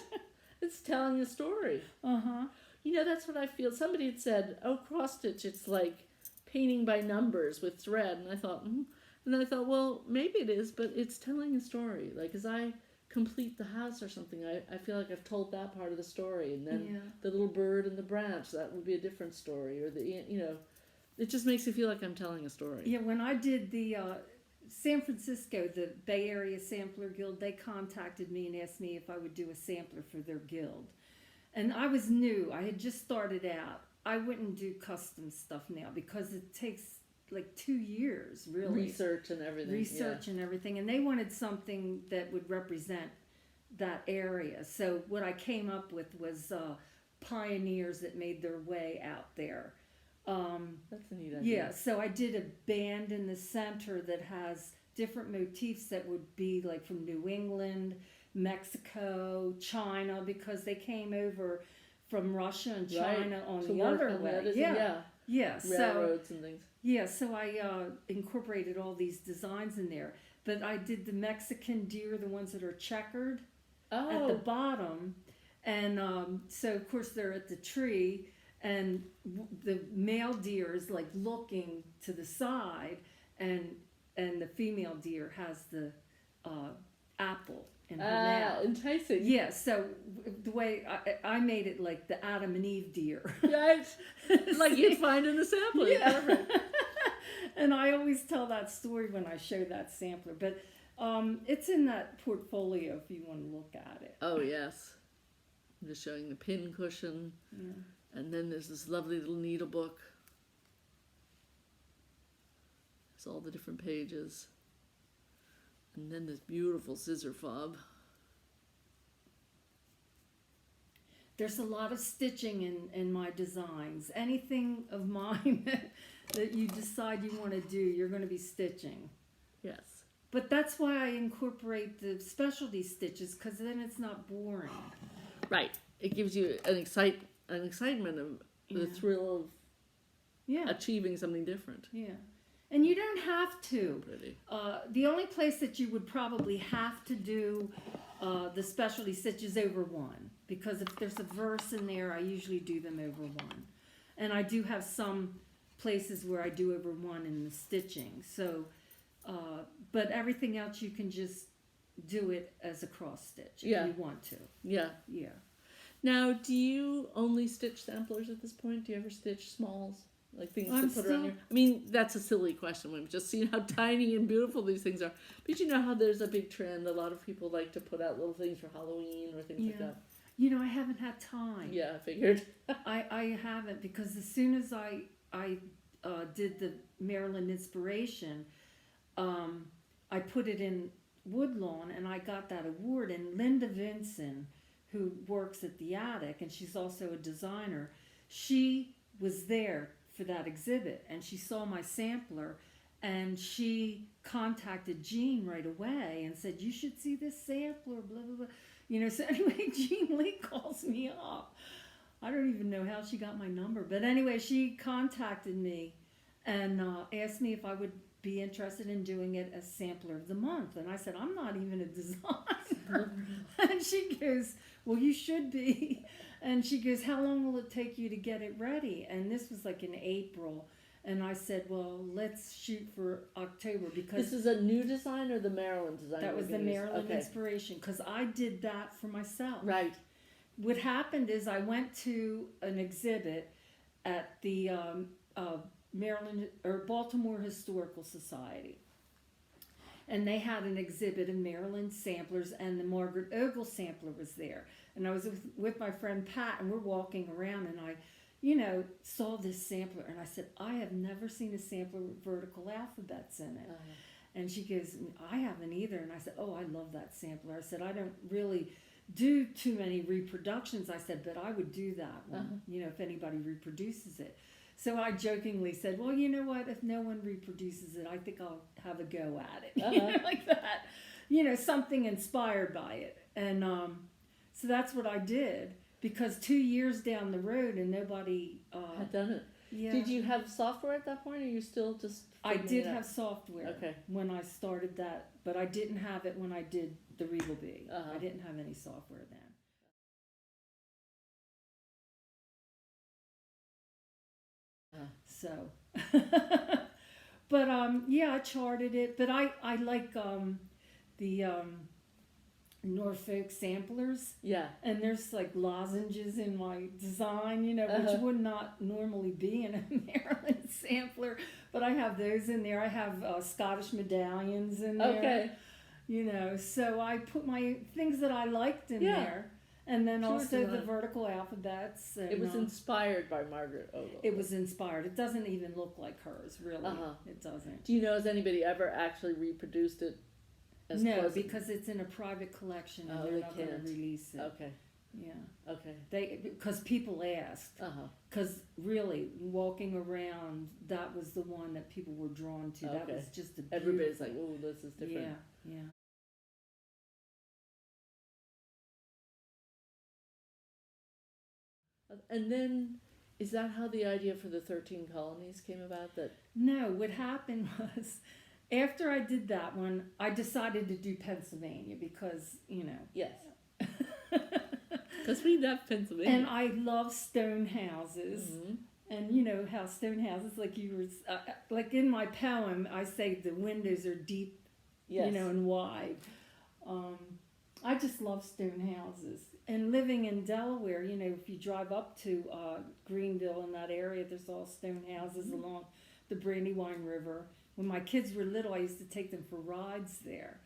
It's telling a story. Uh-huh. You know, that's what I feel. Somebody had said, oh, cross stitch, it's like painting by numbers with thread. And I thought, and then I thought, well, maybe it is, but it's telling a story. Like, as I complete the house or something, I feel like I've told that part of the story, and then the little bird and the branch, that would be a different story, or it just makes you feel like I'm telling a story. Yeah, when I did the San Francisco, the Bay Area Sampler Guild, they contacted me and asked me if I would do a sampler for their guild, and I was new. I had just started out. I wouldn't do custom stuff now because it takes like 2 years, really. Research and everything. And they wanted something that would represent that area. So what I came up with was pioneers that made their way out there. That's a neat idea. Yeah, so I did a band in the center that has different motifs that would be like from New England, Mexico, China, because they came over from Russia and China on the other way. Yeah. Railroads and things. Yeah, so I incorporated all these designs in there. But I did the Mexican deer, the ones that are checkered at the bottom. And so, of course, they're at the tree. And the male deer is like looking to the side. And the female deer has the apple in her mouth. Enticing. Yeah, so the way I made it like the Adam and Eve deer. Right. Like you'd find in the sampler. Yeah. Perfect. And I always tell that story when I show that sampler. But it's in that portfolio if you want to look at it. Oh, yes. I'm just showing the pin cushion. Yeah. And then there's this lovely little needle book. It's all the different pages. And then this beautiful scissor fob. There's a lot of stitching in my designs. Anything of mine that you decide you want to do, you're going to be stitching. Yes. But that's why I incorporate the specialty stitches, because then it's not boring. Right. It gives you an excitement of the thrill of achieving something different. Yeah. And you don't have to. Pretty. The only place that you would probably have to do the specialty stitches over 1, because if there's a verse in there, I usually do them over 1. And I do have some places where I do over 1 in the stitching. So, but everything else you can just do it as a cross stitch if Yeah. you want to. Yeah. Yeah. Now, do you only stitch samplers at this point? Do you ever stitch smalls? Like things to put around your... I mean, that's a silly question. We've just seen how tiny and beautiful these things are. But you know how there's a big trend. A lot of people like to put out little things for Halloween or things like that. You know, I haven't had time. Yeah, I figured. I haven't, because as soon as I did the Maryland Inspiration, I put it in Woodlawn, and I got that award. And Linda Vinson, who works at the Attic, and she's also a designer, she was there for that exhibit, and she saw my sampler, and she contacted Jean right away and said, you should see this sampler, blah, blah, blah. You know, so anyway, Jean Lee calls me up. I don't even know how she got my number, but anyway, she contacted me and asked me if I would be interested in doing it as Sampler of the Month. And I said, I'm not even a designer. And she goes, well, you should be. And she goes, how long will it take you to get it ready? And this was like in April. And I said, well, let's shoot for October, because... This is a new design or the Maryland design? That was the Maryland Inspiration, because I did that for myself. Right. What happened is I went to an exhibit at the Maryland or Baltimore Historical Society. And they had an exhibit of Maryland samplers, and the Margaret Ogle sampler was there. And I was with my friend Pat, and we're walking around, and I, you know, saw this sampler, and I said, I have never seen a sampler with vertical alphabets in it. And she goes, I haven't either. And I said, oh, I love that sampler. I said, I don't really do too many reproductions. I said, but I would do that one, you know, if anybody reproduces it. So I jokingly said, well, you know what, if no one reproduces it, I think I'll have a go at it, you know, like that. You know, something inspired by it. And so that's what I did, because 2 years down the road and nobody... had done it. Yeah. Did you have software at that point, or you still just... I did have software Okay. when I started that, but I didn't have it when I did the Regal Bee. I didn't have any software then. So, but yeah, I charted it. But I like the Norfolk samplers. Yeah. And there's like lozenges in my design, you know, which would not normally be in a Maryland sampler. But I have those in there. I have Scottish medallions in there. Okay. You know, so I put my things that I liked in there. And then also the vertical alphabets. And, it was inspired by Margaret Ogle. It was inspired. It doesn't even look like hers, really. It doesn't. Do you know, has anybody ever actually reproduced it? No, because it's in a private collection and they're not going to release it. Okay. Yeah. Okay. Because people asked. Because really, walking around, that was the one that people were drawn to. That was just a beautiful... Everybody's like, oh, this is different. Yeah. And then, is that how the idea for the 13 colonies came about? That No, what happened was, after I did that one, I decided to do Pennsylvania because, you know. Yes. Because we love Pennsylvania. And I love stone houses. And you know how stone houses, like you were, like in my poem, I say the windows are deep, you know, and wide. I just love stone houses. And living in Delaware, you know, if you drive up to Greenville in that area, there's all stone houses along the Brandywine River. When my kids were little, I used to take them for rides there.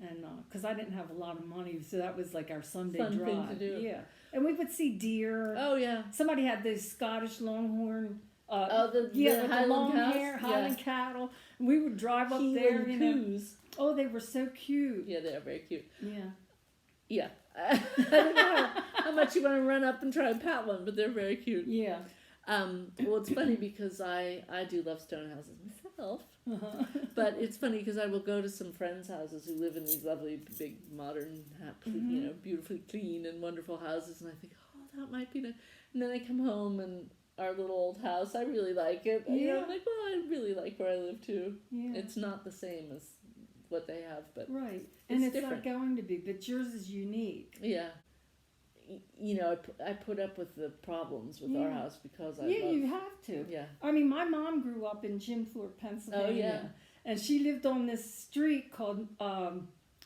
And because I didn't have a lot of money, so that was like our Sunday Fun drive. thing to do. Yeah. And we would see deer. Oh, yeah. Somebody had those Scottish Longhorn. The Highland long hair, Highland cattle. And we would drive up there. You know. Oh, they were so cute. Yeah, they are very cute. Yeah. Yeah. I don't know how much you want to run up and try and pat one, but they're very cute. Yeah. Well, it's funny because I do love stone houses myself. But it's funny because I will go to some friends' houses who live in these lovely, big, modern, you know, beautifully clean and wonderful houses, and I think, oh, that might be nice. And then I come home and our little old house, I really like it. And, you know, I'm like, well, I really like where I live too. Yeah. It's not the same as what they have, but and it's different. not going to be, but yours is unique. Yeah. You know, I put up with the problems with our house because I love... you have to. Yeah. I mean, my mom grew up in Jim Thorpe, Pennsylvania. Oh, yeah. And she lived on this street called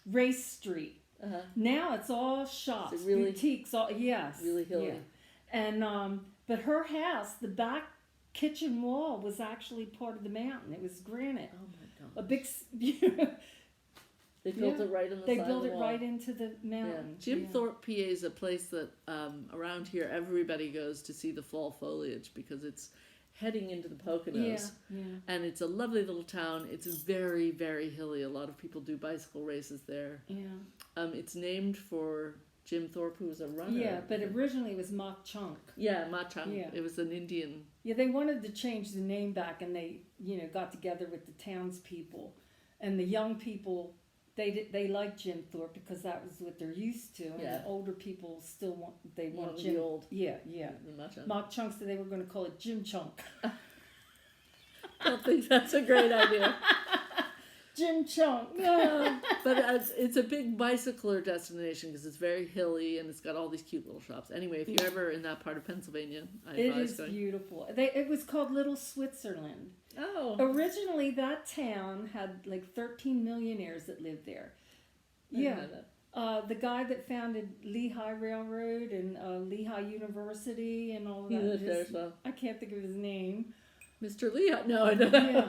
Race Street. Now it's all shops, really, boutiques, all, yes. Really hilly. Yeah. And, but her house, the back kitchen wall was actually part of the mountain. It was granite. Oh my God. A big, They built it right on the they side built of the it wall. right into the mountain. Jim Thorpe, PA is a place that around here everybody goes to see the fall foliage because it's heading into the Poconos. And it's a lovely little town. It's very, very hilly. A lot of people do bicycle races there. It's named for Jim Thorpe, who was a runner. Yeah, but originally it was Mok Chunk. Yeah, Ma Chunk. Yeah. It was an Indian. Yeah, they wanted to change the name back, and they, got together with the townspeople. And the young people, they like Jim Thorpe because that was what they're used to. And the older people still want Jim. The old. Yeah. The Mok Chunk said they were going to call it Jim Chunk. I don't think that's a great idea. Jim Chunk. Yeah, but it's a big bicycler destination because it's very hilly and it's got all these cute little shops. Anyway, if you're ever in that part of Pennsylvania, I advise going. It is beautiful. It was called Little Switzerland. Oh. Originally, that town had like 13 millionaires that lived there. The guy that founded Lehigh Railroad and Lehigh University and all of that. He lived there as well. I can't think of his name. Mr. Lehigh? No, I don't know.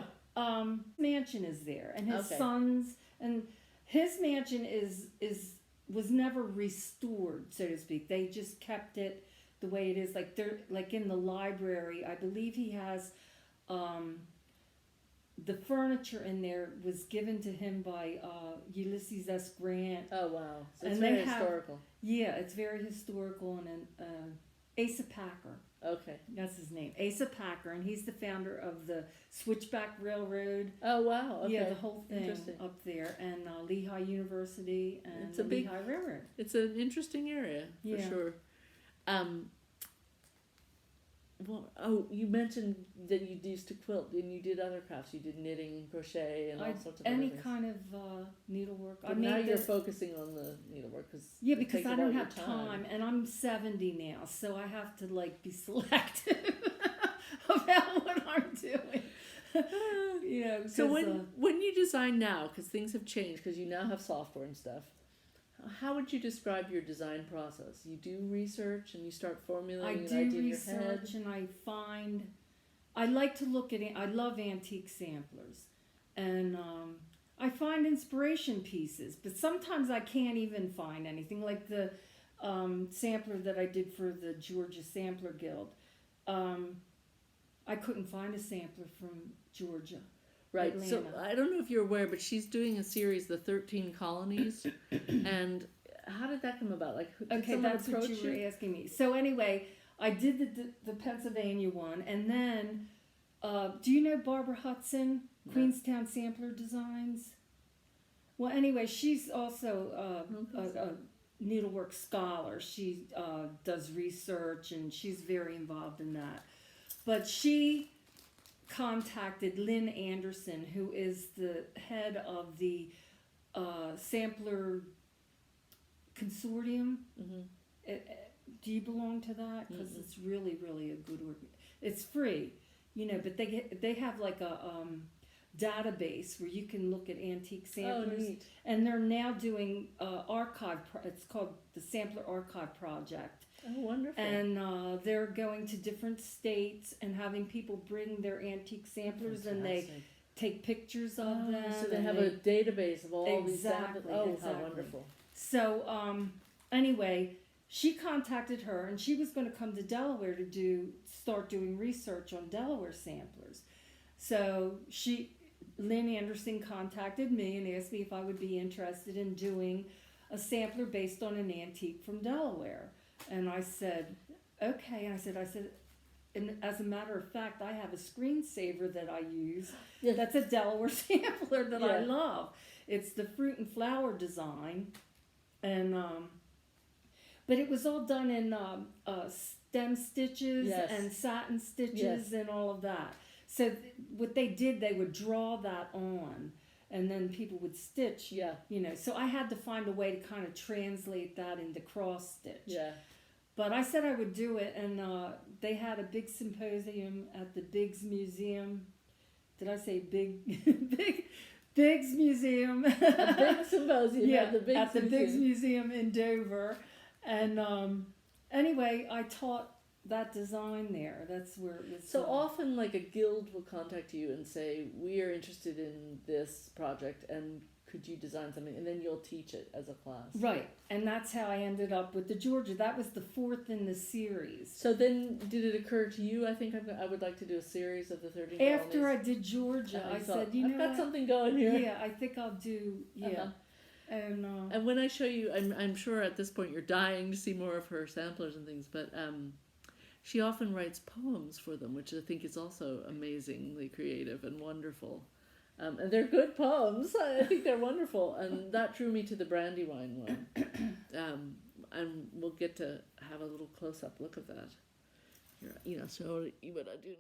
Mansion is there, and his sons, and his mansion was never restored, so to speak. They just kept it the way it is. Like they're like in the library. I believe he has the furniture in there was given to him by Ulysses S. Grant. Oh wow! So it's very historical. Yeah, it's very historical, and Asa Packer. Okay. That's his name. Asa Packer, and he's the founder of the Switchback Railroad. Oh, wow. Okay. Yeah, the whole thing up there. And Lehigh University and the Lehigh Railroad. It's an interesting area, for sure. You mentioned that you used to quilt, and you did other crafts. You did knitting and crochet and all sorts of any things. kind of needlework. But now you're focusing on the needlework because I don't have time, and I'm 70 now, so I have to be selective about what I'm doing. So when you design now, because things have changed, because you now have software and stuff. How would you describe your design process? You do research and you start formulating an idea in your head? I do research and I like to look at, I love antique samplers. And I find inspiration pieces, but sometimes I can't even find anything. Like the sampler that I did for the Georgia Sampler Guild. I couldn't find a sampler from Georgia. Right, Atlanta. So I don't know if you're aware, but she's doing a series, The 13 Colonies, and how did that come about? That's what you were asking me. So anyway, I did the Pennsylvania one, and then, do you know Barbara Hudson, Queenstown Sampler Designs? Well, anyway, she's also a needlework scholar. She does research, and she's very involved in that. But she contacted Lynn Anderson, who is the head of the Sampler Consortium. Mm-hmm. Do you belong to that? Because it's really, really a good work. It's free, but they have like a database where you can look at antique samplers. Neat. And they're now doing it's called the Sampler Archive Project. Oh, wonderful. And they're going to different states and having people bring their antique samplers. Fantastic. And they take pictures of them. So they have a database of all these samples. Oh, how wonderful. So anyway, she contacted her, and she was going to come to Delaware to start doing research on Delaware samplers. So Lynn Anderson contacted me and asked me if I would be interested in doing a sampler based on an antique from Delaware. And I said, okay. And I said, and as a matter of fact, I have a screensaver that I use. Yes. That's a Delaware sampler that I love. It's the fruit and flower design. And, but it was all done in stem stitches and satin stitches and all of that. So what they did, they would draw that on, and then people would stitch. Yeah. So I had to find a way to kind of translate that into cross stitch. Yeah. But I said I would do it, and they had a big symposium at the Biggs Museum. Did I say big? Biggs Museum. A big symposium. Yeah, at the Biggs Museum in Dover. And anyway, I taught that design there. That's where it was. So often, like, a guild will contact you and say, we are interested in this project, and could you design something? And then you'll teach it as a class. Right, and that's how I ended up with the Georgia. That was the 4th in the series. So then, did it occur to you, I think I would like to do a series of the 13 After colonies? I did Georgia, I thought, said, you know I've got what? something going here. Yeah, I think I'll do, yeah. And when I show you, I'm sure at this point you're dying to see more of her samplers and things, but she often writes poems for them, which I think is also amazingly creative and wonderful. And they're good poems. I think they're wonderful. And that drew me to the Brandywine one. And we'll get to have a little close-up look of that. Here, you know, so what I do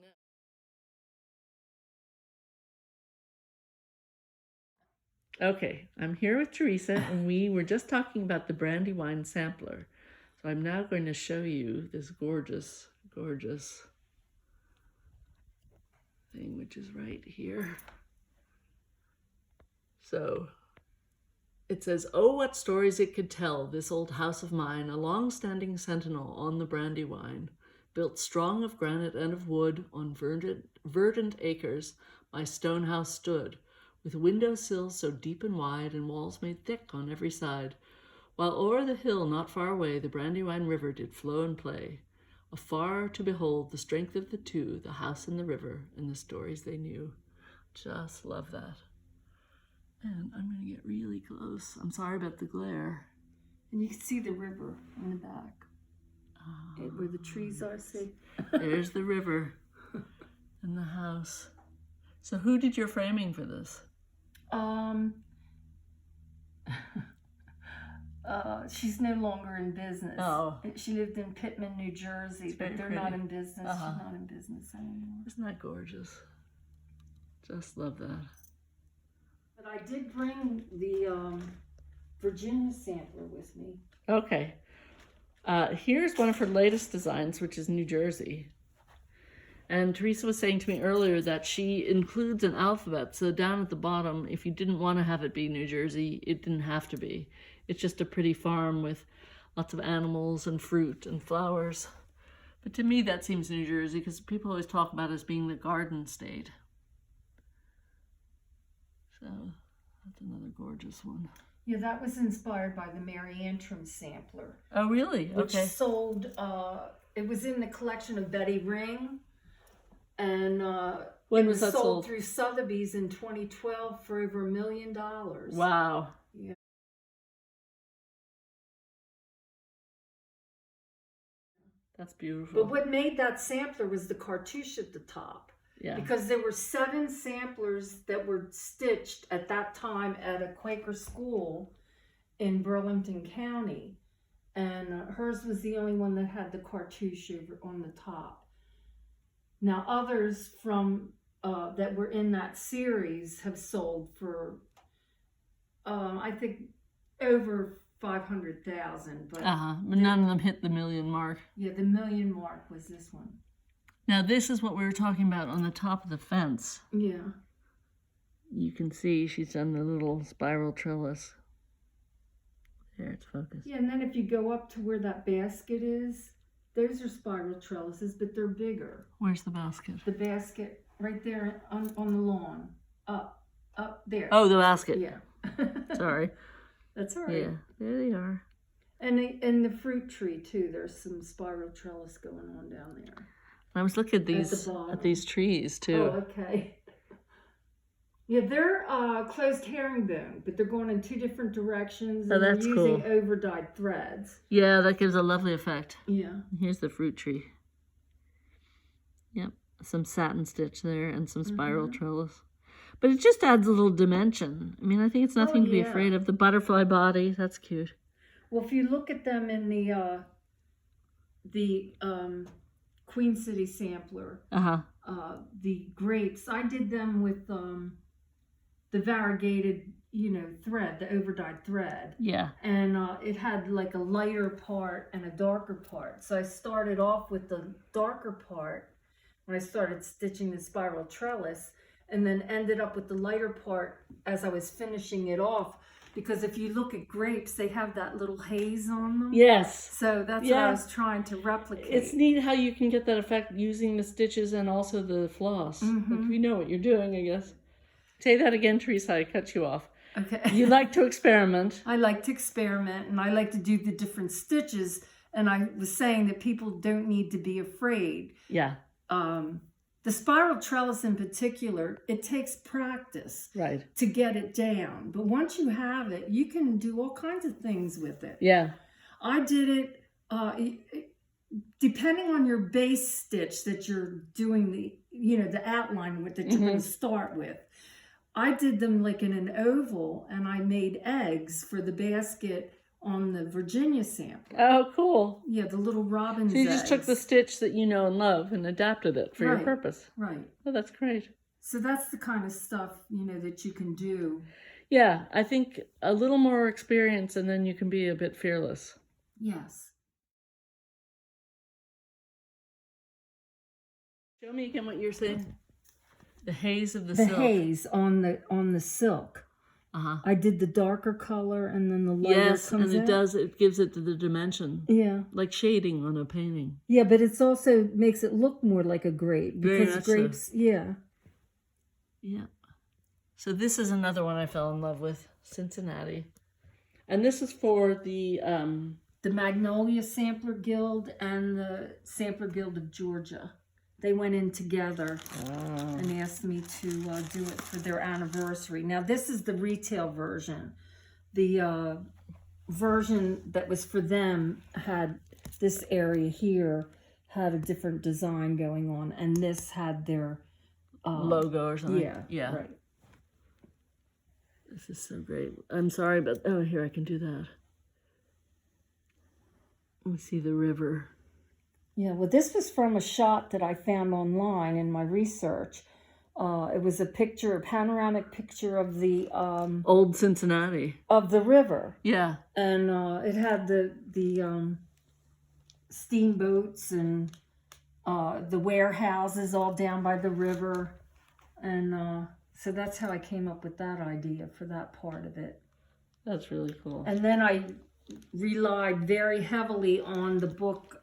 now. Okay, I'm here with Theresa, and we were just talking about the Brandywine sampler. So I'm now going to show you this gorgeous, gorgeous thing, which is right here. So it says, "Oh, what stories it could tell, this old house of mine, a long-standing sentinel on the Brandywine, built strong of granite and of wood, on verdant acres, my stone house stood, with window sills so deep and wide, and walls made thick on every side, while o'er the hill not far away the Brandywine River did flow and play, afar to behold the strength of the two, the house and the river, and the stories they knew." Just love that. And I'm going to get really close. I'm sorry about the glare. And you can see the river in the back. Where the trees are, see? There's the river and the house. So who did your framing for this? She's no longer in business. Oh. She lived in Pittman, New Jersey, but they're not in business. Uh-huh. She's not in business anymore. Isn't that gorgeous? Just love that. But I did bring the Virginia sampler with me. Okay. Here's one of her latest designs, which is New Jersey. And Theresa was saying to me earlier that she includes an alphabet. So down at the bottom, if you didn't want to have it be New Jersey, it didn't have to be. It's just a pretty farm with lots of animals and fruit and flowers. But to me, that seems New Jersey because people always talk about it as being the Garden State. So that's another gorgeous one. Yeah, that was inspired by the Mary Antrim sampler. Oh, really? Which Okay. sold, it was in the collection of Betty Ring. And when it was that sold? through Sotheby's in 2012 for over $1 million. Wow. Yeah. That's beautiful. But what made that sampler was the cartouche at the top. Yeah. Because there were 7 samplers that were stitched at that time at a Quaker school in Burlington County. And hers was the only one that had the cartouche over on the top. Now others from that were in that series have sold for, I think, over 500,000. But but none of them hit the million mark. yeah, the million mark was this one. Now this is what we were talking about on the top of the fence. Yeah. You can see she's done the little spiral trellis. There, it's focused. Yeah, and then if you go up to where that basket is, those are spiral trellises, but they're bigger. Where's the basket? The basket right there on the lawn. Up there. Oh, the basket. Yeah. Sorry. That's all right. Yeah, there they are. And the fruit tree too. There's some spiral trellis going on down there. I was looking at these trees too. Oh, okay. Yeah, they're closed herringbone, but they're going in 2 different directions. Oh, And that's they're cool. using over-dyed threads. Yeah, that gives a lovely effect. Yeah. Here's the fruit tree. Yep, some satin stitch there and some spiral trellis. But it just adds a little dimension. I mean, I think it's nothing to be afraid of. The butterfly body, that's cute. Well, if you look at them in the Queen City sampler, the grapes, I did them with the variegated, thread, the overdyed thread. Yeah. And it had like a lighter part and a darker part. So I started off with the darker part when I started stitching the spiral trellis. and then ended up with the lighter part as I was finishing it off. Because if you look at grapes, they have that little haze on them. Yes. So that's what I was trying to replicate. It's neat how you can get that effect using the stitches and also the floss. Like, you know what you're doing, I guess. Say that again, Theresa. I cut you off. Okay. You like to experiment. I like to experiment, and I like to do the different stitches. And I was saying that people don't need to be afraid. Yeah. The spiral trellis in particular, it takes practice to get it down. But once you have it, you can do all kinds of things with it. Yeah. I did it, depending on your base stitch that you're doing the outline with that you're going to start with. I did them like in an oval, and I made eggs for the basket on the Virginia sample. Oh, cool. Yeah, the little robin's So you just took the stitch that you know and love and adapted it for your purpose. Right. Oh, that's great. So that's the kind of stuff, that you can do. Yeah, I think a little more experience and then you can be a bit fearless. Yes. Show me again what you're saying. The haze of the silk. The haze on the silk. I did the darker color, and then the lighter comes out. It gives it the dimension. Yeah. Like shading on a painting. Yeah, but it's also makes it look more like a grape. Very because much grapes, so. Yeah. Yeah. So this is another one I fell in love with, Cincinnati. And this is for the Magnolia Sampler Guild and the Sampler Guild of Georgia. They went in together and asked me to do it for their anniversary. Now, this is the retail version. The version that was for them had this area here, had a different design going on, and this had their logo or something. Yeah. Right. This is so great. I'm sorry, but here I can do that. Let me see the river. Yeah, well, this was from a shot that I found online in my research. It was a panoramic picture of the old Cincinnati, of the river. Yeah, and it had the steamboats and the warehouses all down by the river, and so that's how I came up with that idea for that part of it. That's really cool. And then I relied very heavily on the book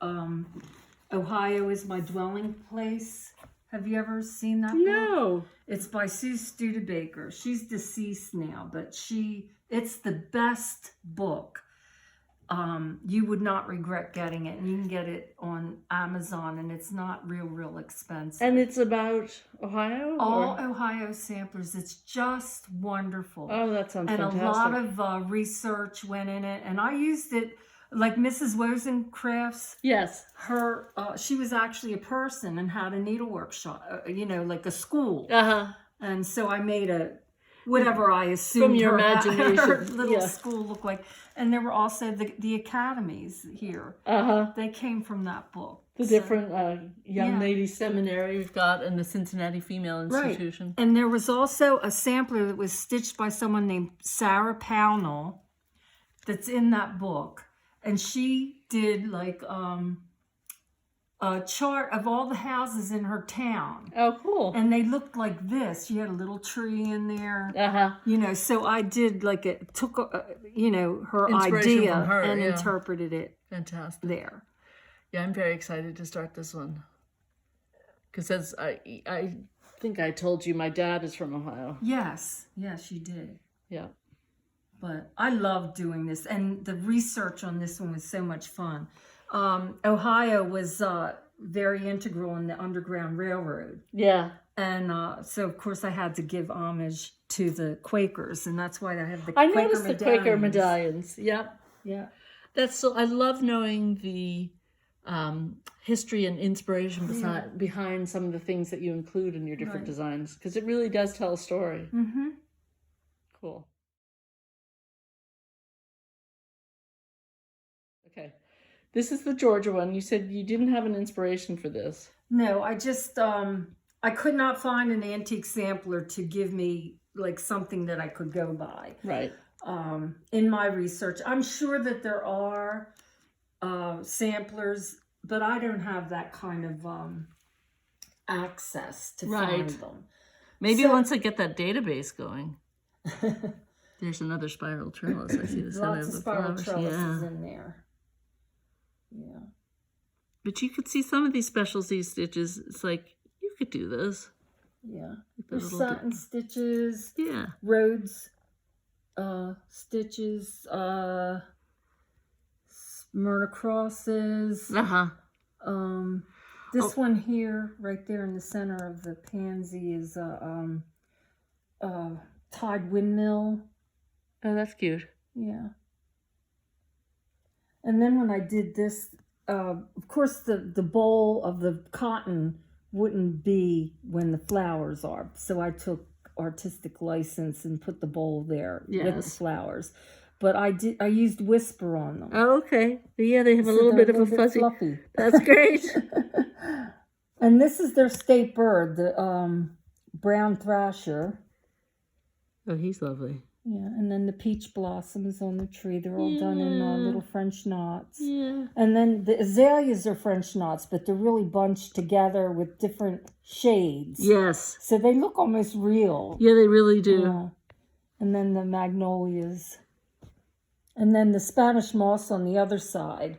Ohio is My Dwelling Place. Have you ever seen that book? No. It's by Sue Studebaker. She's deceased now, but it's the best book. You would not regret getting it, and you can get it on Amazon, and it's not real expensive. And it's about Ohio? All Ohio samplers. It's just wonderful. Oh, that sounds fantastic. And a lot of research went in it, and I used it like Mrs. Wozencraft's. Yes. She was actually a person and had a needlework shop, like a school. And so I made whatever I assumed from your imagination, her little school looked like. And there were also the academies here. They came from that book. The different young lady seminary we've got, and the Cincinnati Female Institution. Right. And there was also a sampler that was stitched by someone named Sarah Pownell that's in that book. And she did like a chart of all the houses in her town. Oh, cool. And they looked like this. She had a little tree in there. So I did took her idea and interpreted it. Fantastic. There. Yeah, I'm very excited to start this one. Because as I think I told you, my dad is from Ohio. Yes, you did. Yeah. But I love doing this, and the research on this one was so much fun. Ohio was very integral in the Underground Railroad. Yeah. And so, of course, I had to give homage to the Quakers, and that's why I have the Quaker medallions. I noticed the Quaker medallions. Yep. Yeah. I love knowing the history and inspiration behind some of the things that you include in your different designs, because it really does tell a story. Mm-hmm. Cool. Okay. This is the Georgia one. You said you didn't have an inspiration for this. No, I just, I could not find an antique sampler to give me something that I could go by. Right. In my research. I'm sure that there are samplers, but I don't have that kind of access to find them. Maybe once I get that database going. There's another spiral trellis. I see the center Lots of of the spiral flowers. trellises in there. Yeah. But you could see some of these specialty stitches. It's like, you could do this. Yeah. Like There's satin stitches. Yeah. Rhodes stitches. Smyrna crosses. This one here, right there in the center of the pansy, is a tied windmill. Oh, that's cute. Yeah. And then when I did this, of course, the bowl of the cotton wouldn't be when the flowers are. So I took artistic license and put the bowl there with the flowers. But I used Whisper on them. Oh, okay. But yeah, they have a little bit of a fuzzy. Fluffy. That's great. And this is their state bird, the brown thrasher. Oh, he's lovely. Yeah, and then the peach blossoms on the tree. They're all done in little French knots. Yeah. And then the azaleas are French knots, but they're really bunched together with different shades. Yes. So they look almost real. Yeah, they really do. Yeah. And then the magnolias. And then the Spanish moss on the other side.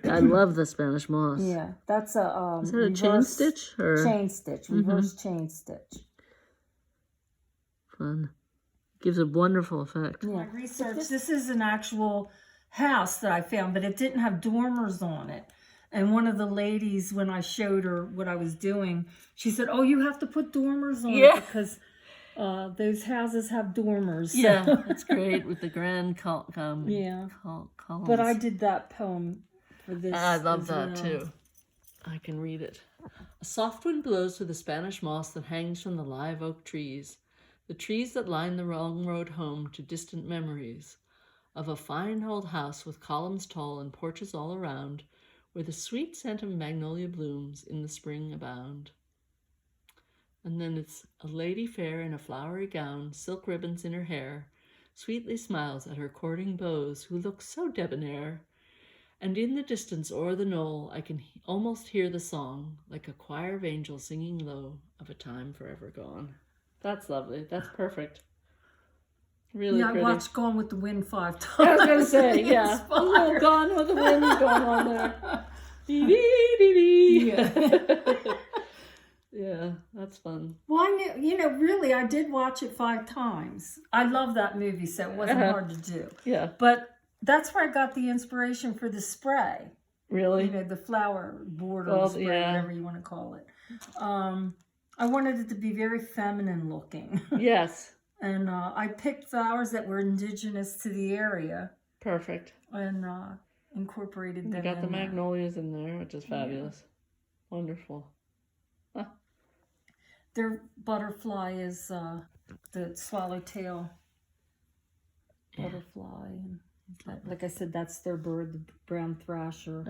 I love the Spanish moss. Yeah, that's a is that a chain stitch or chain stitch? Reverse chain stitch. Fun. Gives a wonderful effect. Yeah. My research. This is an actual house that I found, but it didn't have dormers on it. And one of the ladies, when I showed her what I was doing, she said, "Oh, you have to put dormers on it because those houses have dormers." Yeah, that's great with the grand columns. But I did that poem for this. I love that too. I can read it. A soft wind blows through the Spanish moss that hangs from the live oak trees, the trees that line the long road home to distant memories of a fine old house with columns tall and porches all around, where the sweet scent of magnolia blooms in the spring abound. And then it's a lady fair in a flowery gown, silk ribbons in her hair, sweetly smiles at her courting beaux who look so debonair. And in the distance o'er the knoll I can almost hear the song, like a choir of angels singing low, of a time forever gone. That's lovely. That's perfect. Really pretty. I watched Gone with the Wind 5 times. I was going to say, yeah. A little Gone with the Wind going on there. Dee, dee, dee, dee. Yeah. Yeah, that's fun. Well, I knew, really, I did watch it 5 times. I love that movie, so it wasn't hard to do. Yeah. But that's where I got the inspiration for the spray. Really? The flower border spray, whatever you want to call it. I wanted it to be very feminine looking. Yes. And I picked flowers that were indigenous to the area. Perfect. And incorporated them. You got the magnolias in there, which is fabulous. Yeah. Wonderful. Huh. Their butterfly is the swallowtail butterfly. And like I said, that's their bird, the brown thrasher.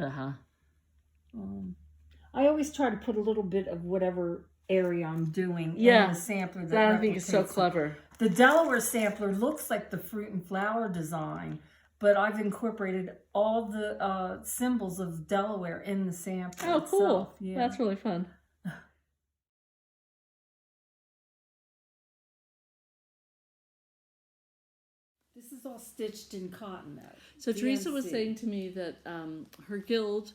I always try to put a little bit of whatever area I'm doing in the sampler. That I think is so clever. The Delaware sampler looks like the fruit and flower design, but I've incorporated all the symbols of Delaware in the sampler. Oh, cool. Itself. Yeah. That's really fun. This is all stitched in cotton, though. So Theresa was saying to me that her guild,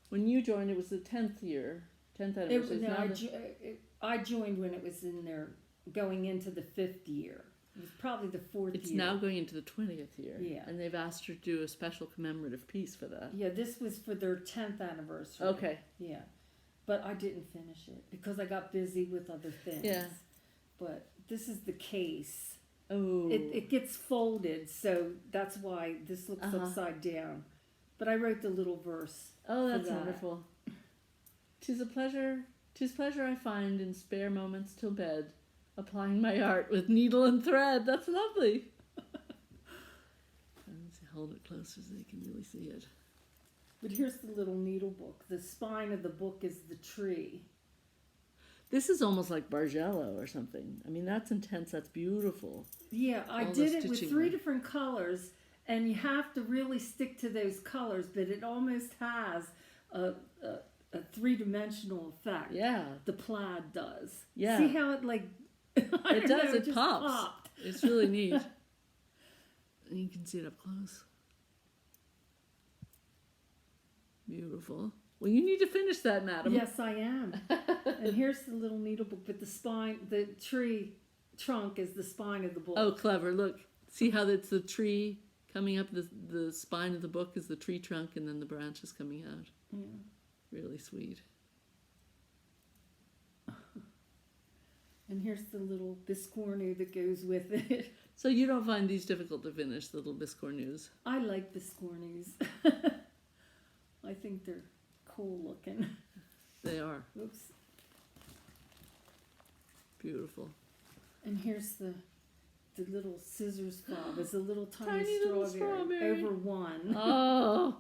when you joined, it was the 10th year, 10th anniversary. I joined when it was in there, going into the 5th year. It was probably the 4th year. It's now going into the 20th year. Yeah. And they've asked her to do a special commemorative piece for that. Yeah, this was for their 10th anniversary. Okay. Yeah. But I didn't finish it because I got busy with other things. Yeah. But this is the case. Oh. It gets folded, so that's why this looks upside down. But I wrote the little verse. Oh, that's wonderful. 'Tis pleasure I find in spare moments till bed, applying my art with needle and thread. That's lovely. Let's hold it closer so you can really see it. But here's the little needle book. The spine of the book is the tree. This is almost like Bargello or something. I mean, that's intense. That's beautiful. Yeah, I did it with 3 different colors, and you have to really stick to those colors, but it almost has a 3-dimensional effect. Yeah. The plaid does. Yeah. See how it It does. It just pops. popped. It's really neat. And you can see it up close. Beautiful. Well, you need to finish that, madam. Yes, I am. And here's the little needlebook, but the spine, the tree trunk is the spine of the book. Oh, clever. Look. See how it's the tree coming up, the spine of the book is the tree trunk, and then the branches coming out. Yeah. Really sweet. And here's the little biscornu that goes with it. So you don't find these difficult to finish, the little biscornus? I like biscornus. I think they're cool looking. They are. Oops. Beautiful. And here's the little scissors fob. It's a little tiny, Tiny little strawberry. over one. Oh,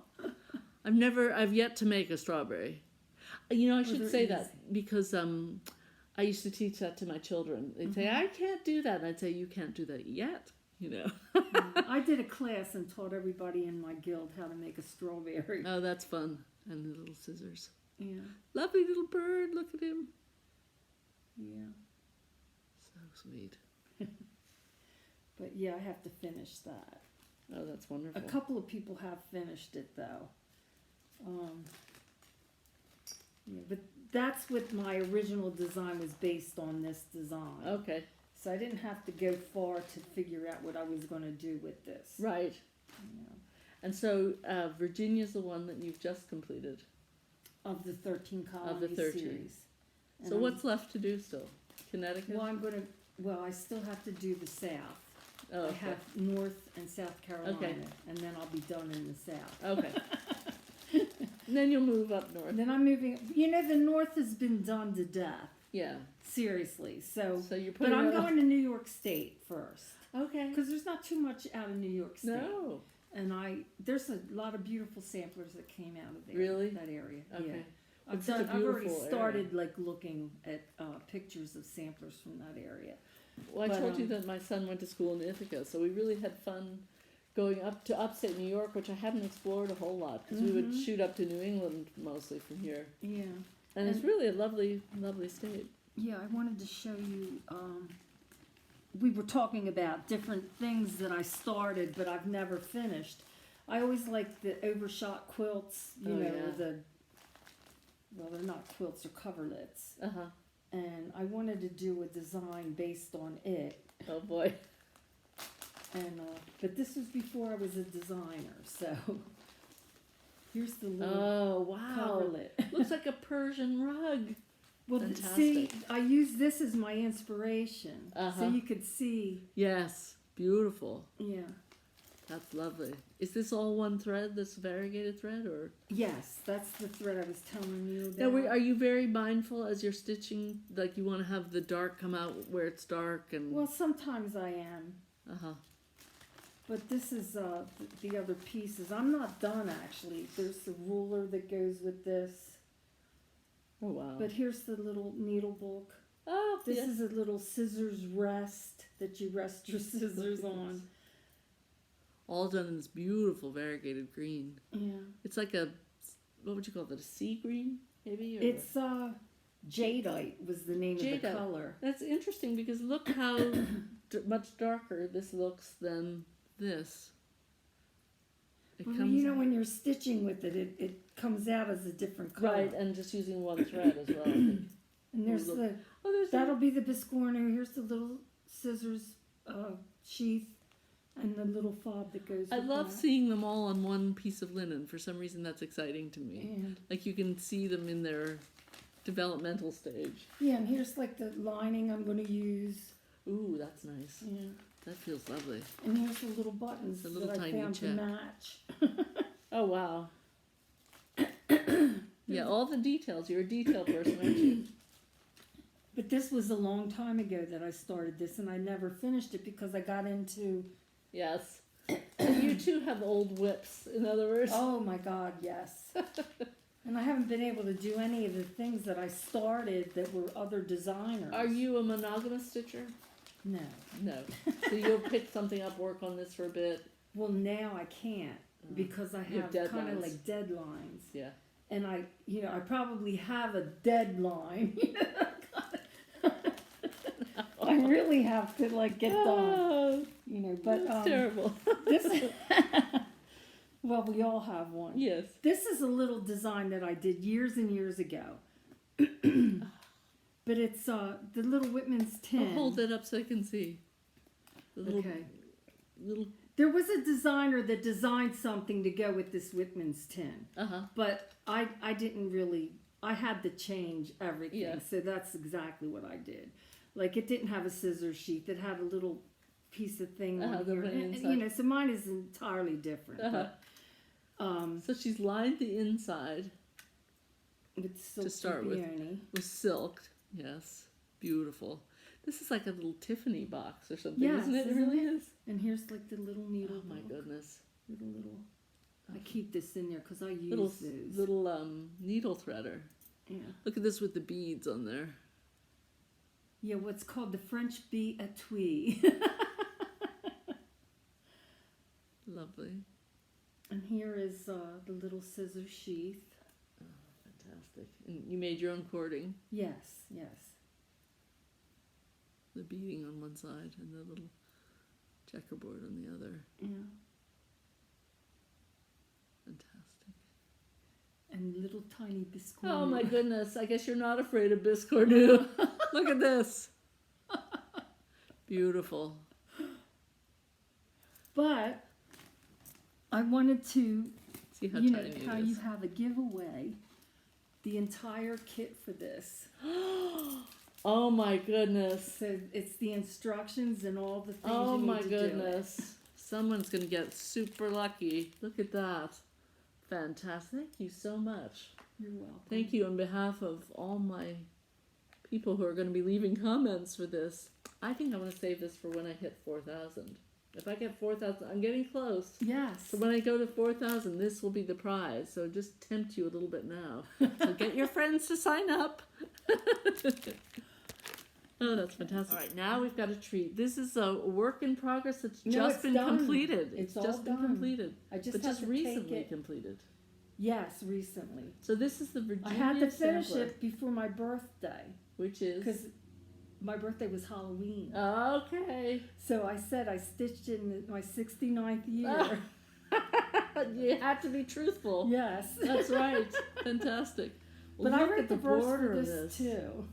I've yet to make a strawberry. You know, I should say that because I used to teach that to my children. They'd say, I can't do that. And I'd say, you can't do that yet, you know. I did a class and taught everybody in my guild how to make a strawberry. Oh, that's fun. And the little scissors. Yeah. Lovely little bird. Look at him. Yeah. So sweet. But yeah, I have to finish that. Oh, that's wonderful. A couple of people have finished it though. Yeah, but that's what my original design was based on, this design. Okay. So I didn't have to go far to figure out what I was going to do with this. Right. Yeah. And so Virginia's the one that you've just completed. Of the 13 Colonies Of the 13. series. So what's left to do still? Connecticut? Well, I still have to do the South. Oh, okay. I have North and South Carolina, Okay. and then I'll be done in the South. Okay. And then you'll move up north. And then I'm moving. You know, the North has been done to death. Yeah. Seriously. So you're but putting I'm it on- going to New York State first. Okay. Because there's not too much out of New York State. No. And there's a lot of beautiful samplers that came out of there. Really? That area. Okay. Yeah. It's such a I've already beautiful started like looking at pictures of samplers from that area. Well, I But, told you that my son went to school in Ithaca, so we really had fun going up to upstate New York, which I hadn't explored a whole lot because we would shoot up to New England mostly from here. Yeah. And it's really a lovely, lovely state. Yeah, I wanted to show you, we were talking about different things that I started but I've never finished. I always like the overshot quilts, you know, yeah. well, they're not quilts, they're coverlets. Uh-huh. And I wanted to do a design based on it. Oh, boy. And but this was before I was a designer, so here's the little Oh, wow. coverlet. Looks like a Persian rug. Well, Fantastic. see, I used this as my inspiration, Uh-huh. so you could see. Yes. Beautiful. Yeah. That's lovely. Is this all one thread, this variegated thread, or? Yes, that's the thread I was telling you about. Now, are you very mindful as you're stitching? Like you want to have the dark come out where it's dark and... Well, sometimes I am, Uh-huh. but this is the other pieces. I'm not done actually. There's the ruler that goes with this. Oh, wow. But here's the little needle book. Oh, This yes. is a little scissors rest that you rest your scissors on. All done in this beautiful variegated green. Yeah. It's like a, what would you call it, a sea green, maybe? Or It's jadeite was the name of the Jadeite. color. That's interesting because look how much darker this looks than this. Well, you know, when you're stitching with it, it comes out as a different color. Right, and just using one thread as well, I think. And there's look. the that'll be the biscornu. Here's the little scissors sheath, and the little fob that goes. I with love that. seeing them all on one piece of linen. For some reason, that's exciting to me. And Like you can see them in their developmental stage. yeah, and here's like the lining I'm going to use. Ooh, that's nice. Yeah. That feels lovely. And here's the little buttons The little that I tiny found check. to match. Oh, wow. Yeah, all the details. You're a detail person, aren't you? But this was a long time ago that I started this, and I never finished it because I got into. Yes. So you too have old whips, in other words. Oh my God, yes. And I haven't been able to do any of the things that I started that were other designers. Are you a monogamous stitcher? No. No. So you'll pick something up, work on this for a bit. Well, now I can't because I You have have kind of deadlines. like deadlines. Yeah. And I probably have a deadline. I really have to like get done, you know. But That's terrible. this, well, we all have one. Yes. This is a little design that I did years and years ago. But it's the little Whitman's tin. I'll hold it up so I can see. The little, Okay. Little. There was a designer that designed something to go with this Whitman's tin. But I didn't really, I had to change everything. Yeah. So that's exactly what I did. Like it didn't have a scissor sheath. It had a little piece of thing on here. And, you know, so mine is entirely different. But, so she's lined the inside with silk to start with silk. Yes. Beautiful. This is like a little Tiffany box or something, isn't it? It really is. And here's like the little needle. Oh my goodness. Little. I keep this in there because I use those. Little needle threader. Yeah. Look at this with the beads on there. Yeah, what's called the French bee etui. Lovely. And here is the little scissor sheath. Oh, fantastic. And you made your own cording. Yes. The beading on one side and the little checkerboard on the other. Yeah. Fantastic. And little tiny biscuit. Oh my goodness. I guess you're not afraid of biscornu. Look at this. Beautiful. But I wanted to, see how you know, tiny how it is. you have a giveaway. The entire kit for this. Oh my goodness. So it's the instructions and all the things Oh you need my to goodness. do. Someone's going to get super lucky. Look at that. Fantastic. Thank you so much. You're welcome. Thank you on behalf of all my people who are going to be leaving comments for this. I think I'm going to save this for when I hit 4,000. If I get 4,000, I'm getting close. Yes. So when I go to 4,000, this will be the prize. So just tempt you a little bit now. So get your friends to sign up. Oh, that's fantastic. All right, now we've got a treat. This is a work in progress that's just been completed. It's just all been done. completed. I just but have just to recently take it. completed. Yes, recently. So this is the Virginia I had to finish sampler, it before my birthday which is because my birthday was Halloween. okay. So I said I stitched in my 69th year. You had to be truthful. Yes. That's right. Fantastic. But Look I read at the verse border for of this too.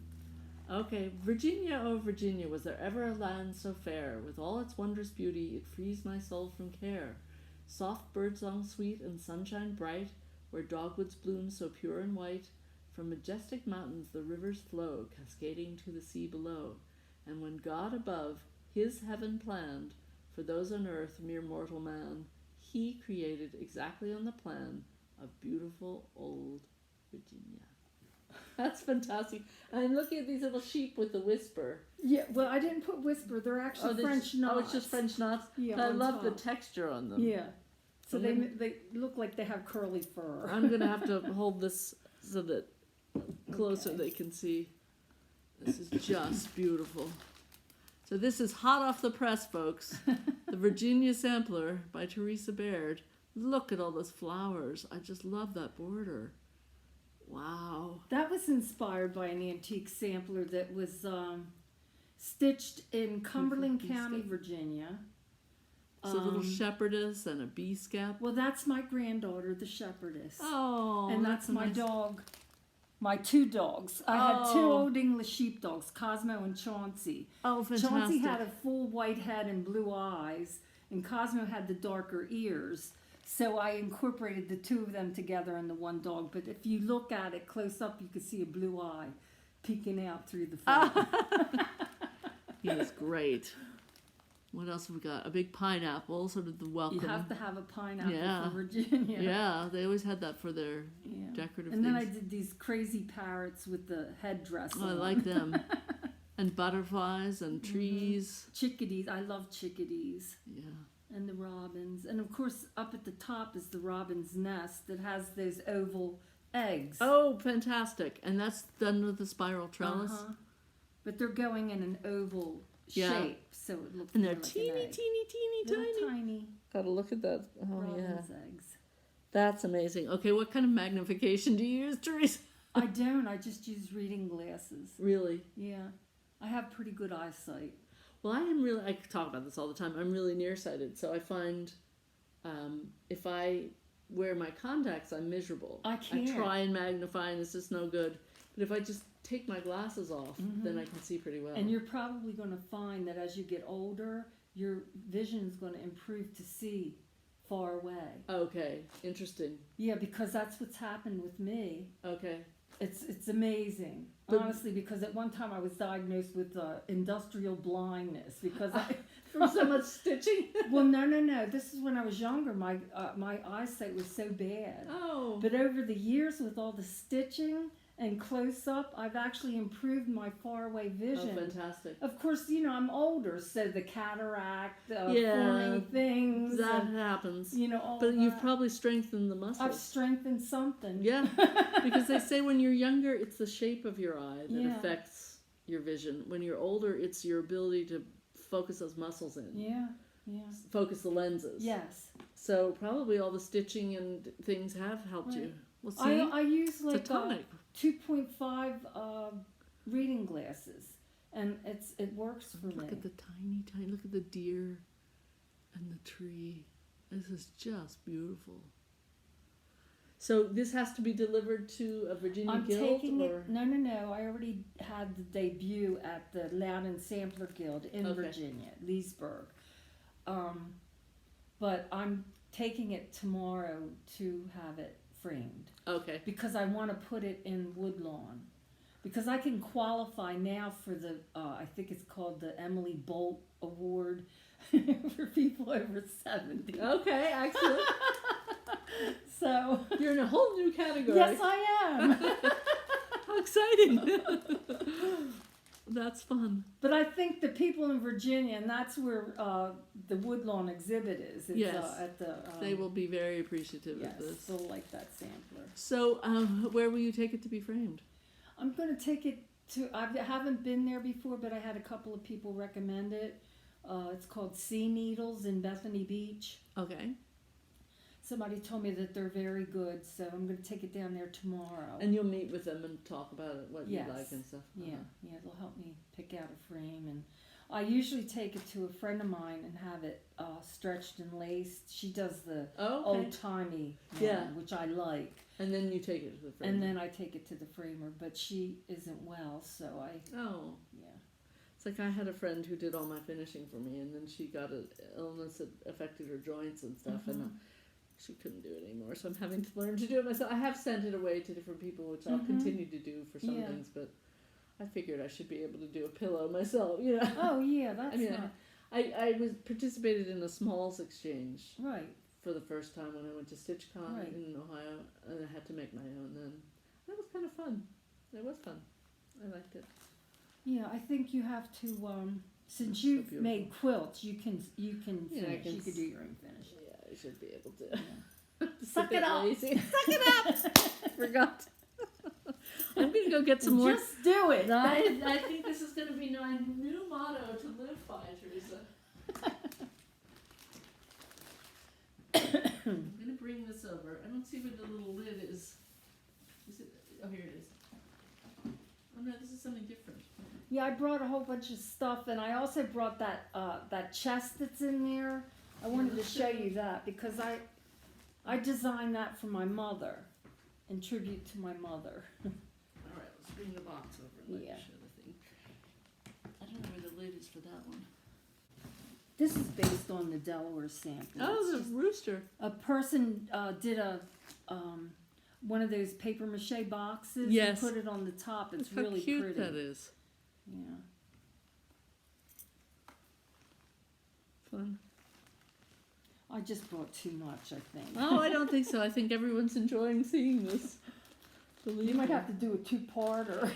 Okay, Virginia, oh Virginia, was there ever a land so fair? With all its wondrous beauty, it frees my soul from care. Soft birdsong sweet and sunshine bright, where dogwoods bloom so pure and white. From majestic mountains the rivers flow, cascading to the sea below. And when God above his heaven planned, for those on earth mere mortal man, he created exactly on the plan of beautiful old Virginia. That's fantastic. I'm looking at these little sheep with the whisper. Yeah, well, I didn't put whisper. They're actually French knots. Oh, it's just French knots? Yeah, I on love the top. texture on them. Yeah. So I'm they look like they have curly fur. I'm going to have to hold this so that closer Okay. they can see. This is just beautiful. So this is hot off the press, folks. The Virginia Sampler by Theresa Baird. Look at all those flowers. I just love that border. Wow. That was inspired by an antique sampler that was stitched in Cumberland County, Virginia. It's a little shepherdess and a bee scap. Well, that's my granddaughter, the shepherdess. Oh, and that's my nice dog. My two dogs. I had two old English sheepdogs, Cosmo and Chauncey. Oh, fantastic. Chauncey had a full white head and blue eyes, and Cosmo had the darker ears. So I incorporated the two of them together in the one dog. But if you look at it close up, you can see a blue eye peeking out through the fur. He is great. What else have we got? A big pineapple, sort of the welcome. You have to have a pineapple Yeah. for Virginia. Yeah, they always had that for their Yeah. decorative And then I things. did these crazy parrots with the headdress Oh, I on. like them. And butterflies and trees. Chickadees. I love chickadees. Yeah. And the robins. And of course, up at the top is the robin's nest that has those oval eggs. Oh, fantastic. And that's done with the spiral trellis. But they're going in an oval shape, so it looks And they're more like teeny, an egg. teeny, Little tiny Gotta look at that. Oh, robin's yeah. eggs. That's amazing. Okay, what kind of magnification do you use, Theresa? I don't. I just use reading glasses. Really? Yeah. I have pretty good eyesight. Well, I talk about this all the time. I'm really nearsighted, so I find if I wear my contacts, I'm miserable. I can't. I try and magnify, and it's just no good. But if I just take my glasses off, then I can see pretty well. And you're probably going to find that as you get older, your vision is going to improve to see far away. Okay, interesting. Yeah, because that's what's happened with me. Okay. It's amazing, But, honestly, because at one time I was diagnosed with industrial blindness because from so much stitching. Well, no. This is when I was younger. My eyesight was so bad. Oh. But over the years, with all the stitching and close up, I've actually improved my far away vision. Oh, fantastic. Of course, I'm older, so the cataract, forming things. That happens. All But that. you've probably strengthened the muscles. I've strengthened something. Yeah, because they say when you're younger, it's the shape of your eye that Yeah. affects your vision. When you're older, it's your ability to focus those muscles in. Yeah. Focus the lenses. Yes. So probably all the stitching and things have helped Right. you. Well, see, I use it's a tonic. 2.5 reading glasses, and it works for me. Look at the tiny, look at the deer and the tree. This is just beautiful. So this has to be delivered to a Virginia I'm Guild? taking or? it. No. I already had the debut at the Loudon Sampler Guild in Virginia, Leesburg. But I'm taking it tomorrow to have it framed. Okay. Because I want to put it in Woodlawn. Because I can qualify now for the, I think it's called the Emily Bolt Award for people over 70. Okay, excellent. So you're in a whole new category. Yes, I am. How exciting. That's fun. But I think the people in Virginia, and that's where the Woodlawn exhibit is. It's, yes. At the, they will be very appreciative yes, of this. they'll like that sampler. So where will you take it to be framed? I'm going to take it to, I haven't been there before, but I had a couple of people recommend it. It's called Sea Needles in Bethany Beach. Okay. Somebody told me that they're very good, so I'm going to take it down there tomorrow. And you'll meet with them and talk about it, what Yes. you like and stuff. Yeah, they'll help me pick out a frame. And I usually take it to a friend of mine and have it stretched and laced. She does the old-timey one, which I like. And then you take it to the framer. And then I take it to the framer, but she isn't well, so I... Oh. Yeah. It's like I had a friend who did all my finishing for me, and then she got an illness that affected her joints and stuff, and she couldn't do it anymore, so I'm having to learn to do it myself. I have sent it away to different people, which I'll continue to do for some things, but I figured I should be able to do a pillow myself, Oh, yeah, that's I participated in a smalls exchange. Right. For the first time when I went to StitchCon in Ohio, and I had to make my own then. That was kind of fun. It was fun. I liked it. Yeah, I think you have to, since you've made quilts, you can finish. You can do your own finish. Yeah, I should be able to. Yeah. Suck it up! Suck it up! Forgot. I'm going to go get some more. Just do it! I think this is going to be my new motto to live by, Theresa. I'm going to bring this over. I don't see where the little lid is. Is it? Oh, here it is. Oh no, this is something different. Yeah, I brought a whole bunch of stuff, and I also brought that chest that's in there. I wanted to show you that because I designed that for my mother, in tribute to my mother. All right, let's bring the box over and let you show the thing. I don't know where the lid is for that one. This is based on the Delaware sample. Oh, the rooster. A person did one of those paper mache boxes Yes. and put it on the top. It's Look really how cute pretty. that is. Yeah. Fun. I just brought too much, I think. Oh, I don't think so. I think everyone's enjoying seeing this. Believe You might me. have to do a two-parter.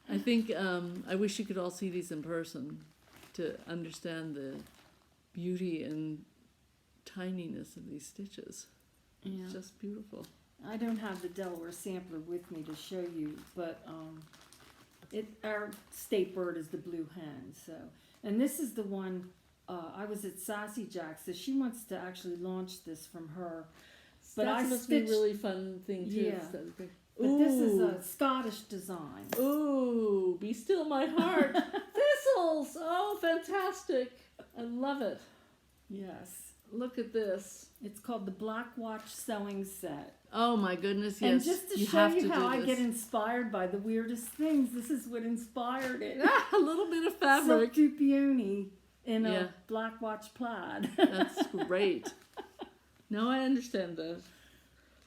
I think I wish you could all see these in person to understand the beauty and tininess of these stitches. Yeah. It's just beautiful. I don't have the Delaware sampler with me to show you, but our state bird is the blue hen. So, and this is the one I was at Sassy Jack, so she wants to actually launch this from her But that I must be a stitched. really fun thing too. Yeah. That would be- But this is Ooh. a Scottish design. Ooh, be still my heart. Thistles! Oh, fantastic. I love it. Yes. Look at this. It's called the Black Watch Sewing Set. Oh my goodness, yes. And just to show have you to how do I this. get inspired by the weirdest things, this is what inspired it. A little bit of fabric. Silk peony in Yeah. a Black Watch plaid. That's great. No, I understand that.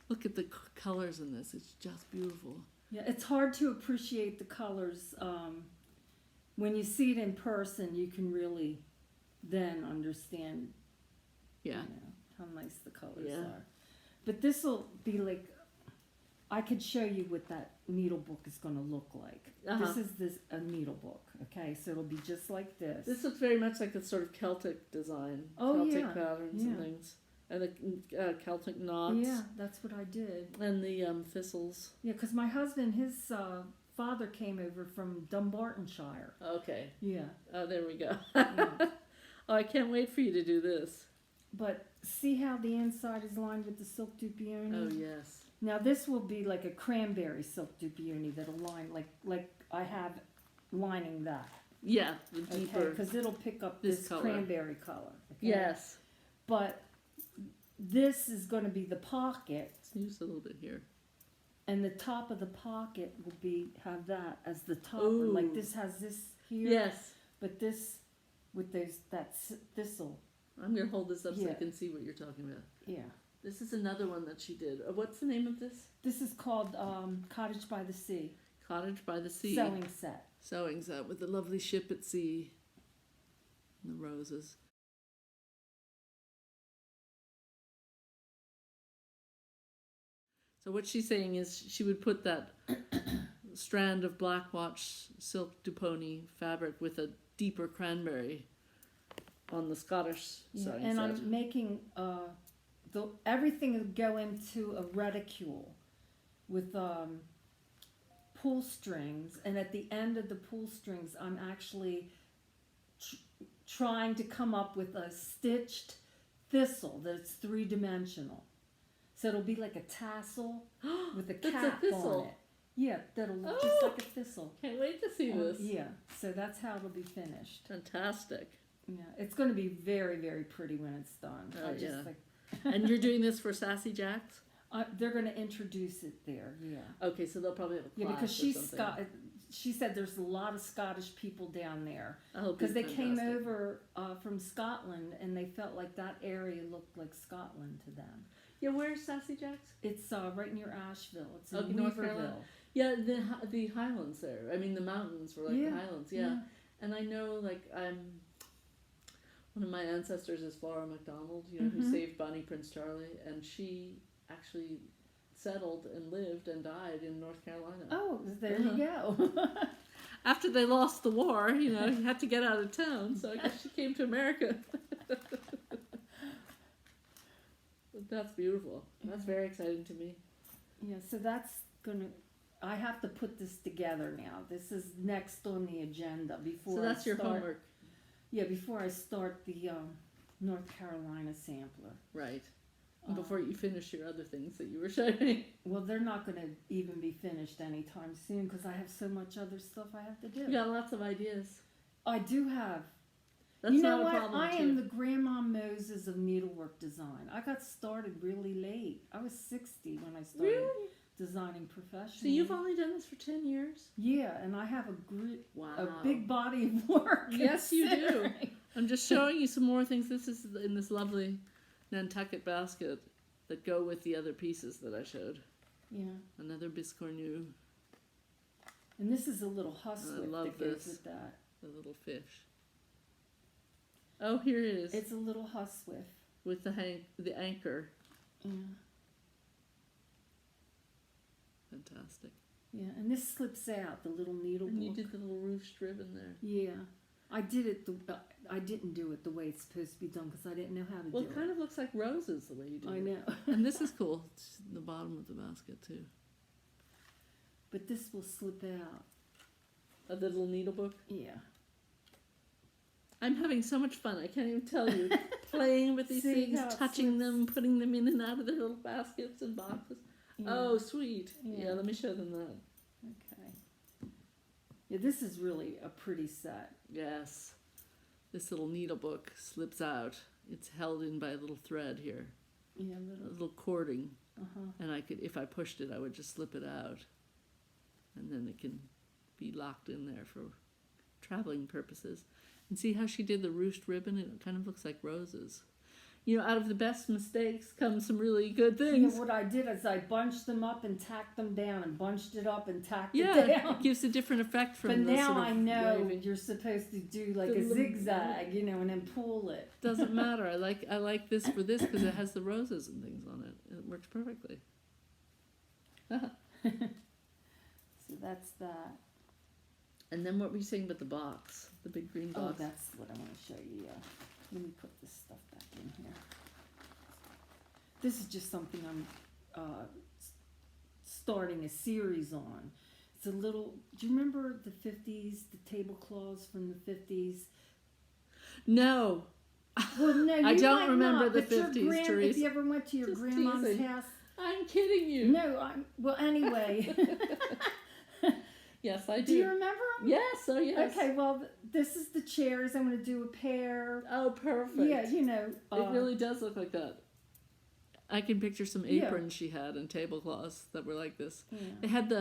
Look at the colors in this. It's just beautiful. Yeah, it's hard to appreciate the colors. When you see it in person, you can really then understand Yeah. how nice the colors Yeah. are. But this will be like, I could show you what that needle book is going to look like. Uh-huh. This is a needle book, okay? So it'll be just like this. This looks very much like a sort of Celtic design. Oh, Celtic yeah. patterns and Yeah. things. And the Celtic knots. Yeah, that's what I did. And the thistles. Yeah, because my husband, his father came over from Dumbartonshire. Okay. Yeah. Oh, there we go. Yeah. Oh, I can't wait for you to do this. But see how the inside is lined with the silk dupioni? Oh, yes. Now this will be like a cranberry silk dupioni that'll line like I have lining that. Yeah, the Okay, deeper. because it'll pick up this this color. cranberry color. Okay? Yes. But this is going to be the pocket, Let's use a little bit here. and the top of the pocket will be have that as the topper. Ooh. Like this has this here. Yes. But this with those thistle. I'm going to hold this up so I Yeah. can see what you're talking about. Yeah. This is another one that she did. What's the name of this? This is called Cottage by the Sea Cottage by the Sea. sewing set. Sewing set with the lovely ship at sea. And the roses. So what she's saying is she would put that strand of black watch silk duponi fabric with a deeper cranberry on the Scottish Yeah, sewing and set. I'm making everything will go into a reticule with pull strings, and at the end of the pull strings, I'm actually trying to come up with a stitched thistle that's 3-dimensional. So it'll be like a tassel with a It's a cap thistle. on it. Yeah, that'll look Oh. just like a thistle. Can't wait to see this. Yeah, so that's how it'll be finished. Fantastic. Yeah, it's going to be very, very pretty when it's done. Oh, I just yeah. like. And you're doing this for Sassy Jacks? They're going to introduce it there. Yeah. Okay, so they'll probably have a class. Yeah, because or she's something. She said there's a lot of Scottish people down there That'll be because they came fantastic. over from Scotland and they felt like that area looked like Scotland to them. Yeah, where's Sassy Jacks? It's right near Asheville. It's in Okay, North Carolina. Weaverville. Yeah, the Highlands there. I mean, the mountains were like Yeah, the Highlands. Yeah. And I know, like, one of my ancestors is Flora MacDonald, you know, who Mhm. saved Bonnie Prince Charlie, and she actually settled and lived and died in North Carolina. Oh, there you go. After they lost the war, you know, you had to get out of town, so I guess she came to America. But that's beautiful. That's very exciting to me. Yeah, so that's gonna. I have to put this together now. This is next on the agenda before. So that's I your start, homework. Yeah, before I start the North Carolina sampler. Right. Before you finish your other things that you were showing. Well, they're not going to even be finished anytime soon because I have so much other stuff I have to do. You got lots of ideas. I do have. That's You know not what? a problem. I too. am the Grandma Moses of needlework design. I got started really late. I was 60 when I started Really? designing professionally. So you've only done this for 10 years? Yeah, and I have Wow. a big body of work. Yes, you do. considering. I'm just showing you some more things. This is in this lovely Nantucket basket that go with the other pieces that I showed. Yeah, Another biscornu, and this is a little husk I whip love that goes this. with that. the little fish. Oh, here it is. It's a little husk whip. With the anchor. Yeah. Fantastic. Yeah, and this slips out, the little needle And you book. did the little ruched ribbon there. Yeah, I did it. I didn't do it the way it's supposed to be done because I didn't know how to Well, do it kind of looks like roses the way you do I it. know, And this is cool. It's the bottom of the basket too. but this will slip out. The little needle book. Yeah. I'm having so much fun. I can't even tell you. playing with these See things, how it touching slips? them, putting them in and out of their little baskets and boxes. Yeah. Oh, sweet. Yeah. Yeah, let me show them that. Okay. Yeah, this is really a pretty set. Yes. This little needle book slips out. It's held in by a little thread here, Yeah, a little cording. Uh-huh. And I could, if I pushed it, I would just slip it out. And then it can be locked in there for traveling purposes. And see how she did the ruched ribbon? It kind of looks like roses. You know, out of the best mistakes come some really good things. Yeah, what I did is I bunched them up and tacked them down, and bunched it up and tacked Yeah, it down. it gives a different effect from But the now sort of I know waving. you're supposed to do like The a little- zigzag, you know, and then pull it. Doesn't matter. I like this for this because it has the roses and things on it. It works perfectly. So that's that. And then what were you saying about the box? The big green Oh, box? that's what I want to show you. Yeah. Let me put this stuff back in here. This is just something I'm starting a series on. It's a little. Do you remember the 50s, the tablecloths from the 50s? No. Well, no, you I don't might remember not, the but your 50s, If Theresa. you ever went to your Just grandma's teasing. house. I'm kidding you. No, well, anyway. Yes, I do. Do you remember them? Yes, oh yes. Okay, well, this is the chairs. I'm going to do a pair. Oh, perfect. Yeah, you know. It really does look like that. I can picture some Yeah. aprons she had and tablecloths that were like this. Yeah. They had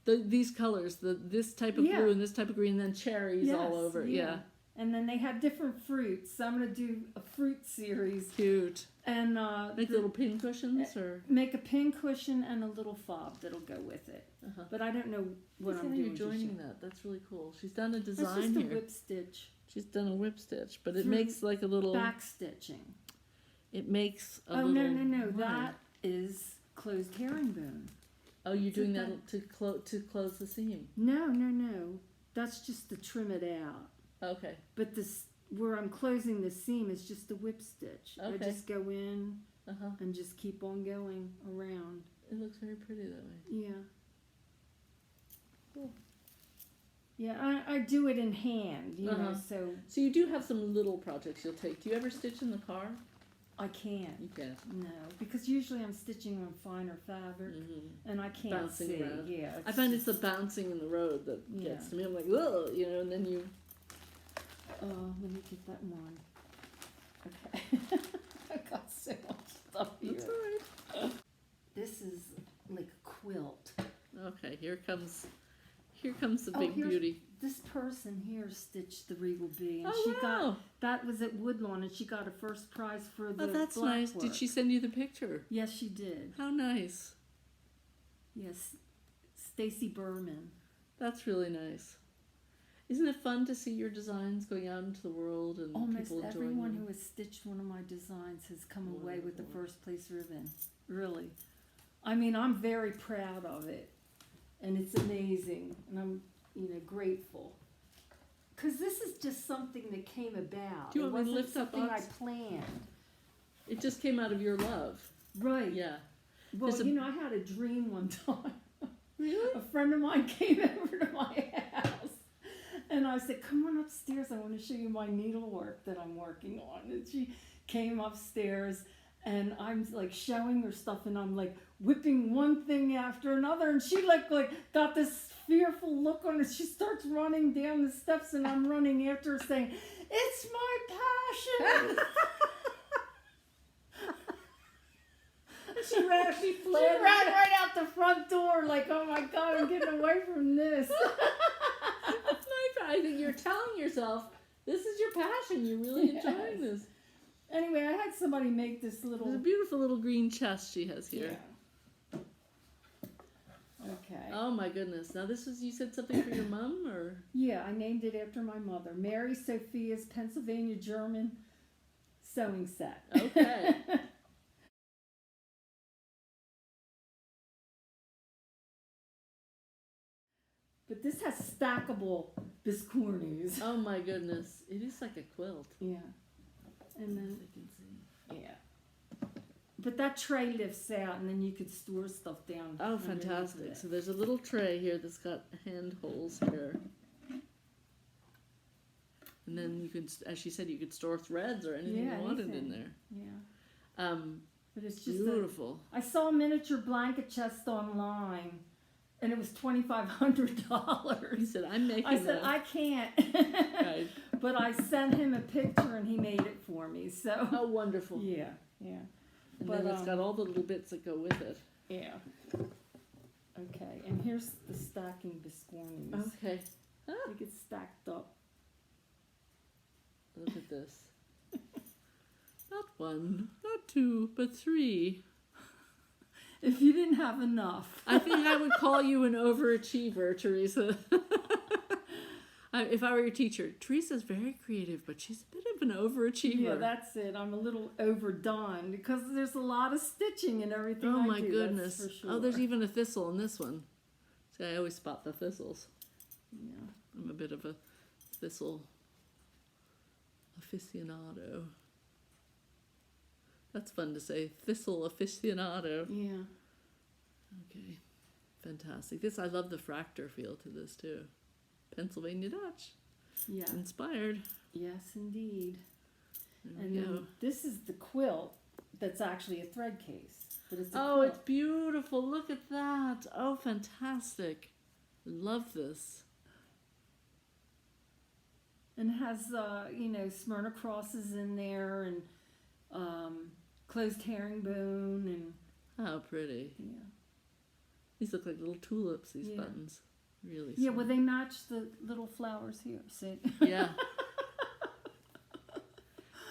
these colors, this type of Yeah. blue and this type of green, and then cherries all Yes, over. Yeah. And then they have different fruits. So I'm going to do a fruit series Cute. and Like little pin cushions or. make a pin cushion and a little fob that'll go with it. Uh-huh. But I don't know what I'm You're doing. just joining yet. that. That's really cool. She's done a That's design just a here. whip stitch. She's done a whip stitch, but it Through makes like a little. Back stitching. It makes a Oh, little. no. line. That is closed herringbone. Oh, you're doing Is that to close the seam. No. That's just to trim it out. Okay. But this where I'm closing the seam is just a whip stitch. I Okay. just go in Uh-huh. and just keep on going around. It looks very pretty that way. Yeah. Cool. Yeah, I do it in hand, you know, Uh-huh. so So you do have some little projects you'll take. Do you ever stitch in the car? I can't. You can. No, because usually I'm stitching on finer fabric and I can't Bouncing see. around. Yeah. I find it's the bouncing in the road that Yeah. gets to me. I'm like, ugh, you know, and then you. Let me get that one. Okay. I got so much stuff here. That's all right. This is like a quilt. Okay, here comes the Oh, big here's- beauty. This person here stitched the Regal Bee, and Oh, she wow. got that was at Woodlawn, and she got a first prize for the Oh, that's black nice. work. Did she send you the picture? Yes, she did. How nice. Yes, Stacy Berman. That's really nice. Isn't it fun to see your designs going out into the world and Almost people enjoying everyone them? who has stitched one of my designs has come away with the Wonderful. first place ribbon. Really, I mean, I'm very proud of it, and it's amazing, and I'm grateful. Because this is just something that came about. Do you It want me to wasn't lift that something box? I planned. It just came out of your love. Right. Yeah. Well, There's a- I had a dream one time. Really? A friend of mine came over to my house, and I said, "Come on upstairs. I want to show you my needlework that I'm working on." And she came upstairs, and I'm like showing her stuff, and I'm like whipping one thing after another, and she like got this fearful look on her. She starts running down the steps, and I'm running after her, saying, "It's my passion." She ran right out the front door, like, "Oh my God, I'm getting away from this." That's nice. I think you're telling yourself this is your passion. You're really enjoying this. Anyway, I had somebody make this There's a little. beautiful little green chest she has here. Yeah. Okay. Oh my goodness. Now this was, you said something for your mom or? Yeah, I named it after my mother, Mary Sophia's Pennsylvania German sewing set. Okay. But this has stackable biscornies. Oh my goodness. It is like a quilt. Yeah. And As then, I can see. yeah. But that tray lifts out, and then you could store stuff down. Oh, underneath fantastic. it. So there's a little tray here that's got hand holes here. And then you could, as she said, you could store threads or anything you wanted in there. Yeah. But it's just beautiful. I saw a miniature blanket chest online, and it was $2,500. He said, "I'm making." I said, "I can't." Right. But I sent him a picture, and he made it for me. So. Oh, wonderful. Yeah. And but, then it's got all the little bits that go with it. Yeah. Okay, and here's the stacking biscornies. Okay. They get stacked up. Look at this. Not one, not two, but three. If you didn't have enough. I think I would call you an overachiever, Theresa. If I were your teacher, Teresa's very creative, but she's a bit of an overachiever. Yeah, that's it. I'm a little overdone because there's a lot of stitching and everything. Oh I my do, goodness. that's for sure. Oh, there's even a thistle in this one. See, I always spot the thistles. Yeah. I'm a bit of a thistle aficionado. That's fun to say. Thistle aficionado. Yeah. Okay. Fantastic. I love the Fraktur feel to this too. Pennsylvania Dutch. Yeah. Inspired. Yes, indeed. There And we go. then this is the quilt that's actually a thread case. But it's a Oh, quilt. it's beautiful. Look at that. Oh, fantastic. Love this. And it has, Smyrna crosses in there and closed herringbone and, How pretty. yeah. These look like little tulips, these Yeah. buttons. Really Yeah, smart. we they match the little flowers here, see? Yeah.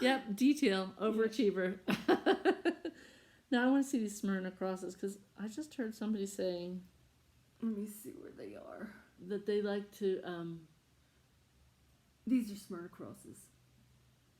Yep, detail, overachiever. Now I want to see these Smyrna crosses because I just heard somebody saying Let me see where they are. that they like to. These are Smyrna crosses.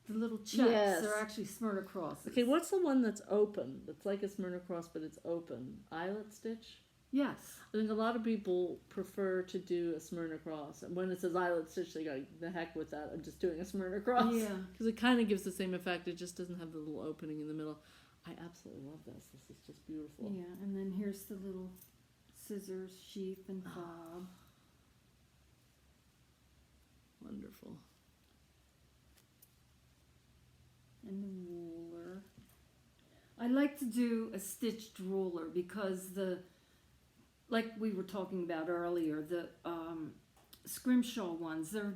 The little checks Yes. are actually Smyrna crosses. Okay, what's the one that's open? That's like a Smyrna cross, but it's open. Eyelet stitch. Yes. I think a lot of people prefer to do a Smyrna cross, and when it says eyelet stitch, they go, "The heck with that! I'm just doing a Smyrna cross." Yeah. Because it kind of gives the same effect. It just doesn't have the little opening in the middle. I absolutely love this. This is just beautiful. Yeah, and then here's the little scissors, sheath, and fob. Wonderful. And the ruler. I like to do a stitched ruler because like we were talking about earlier, the scrimshaw ones, they're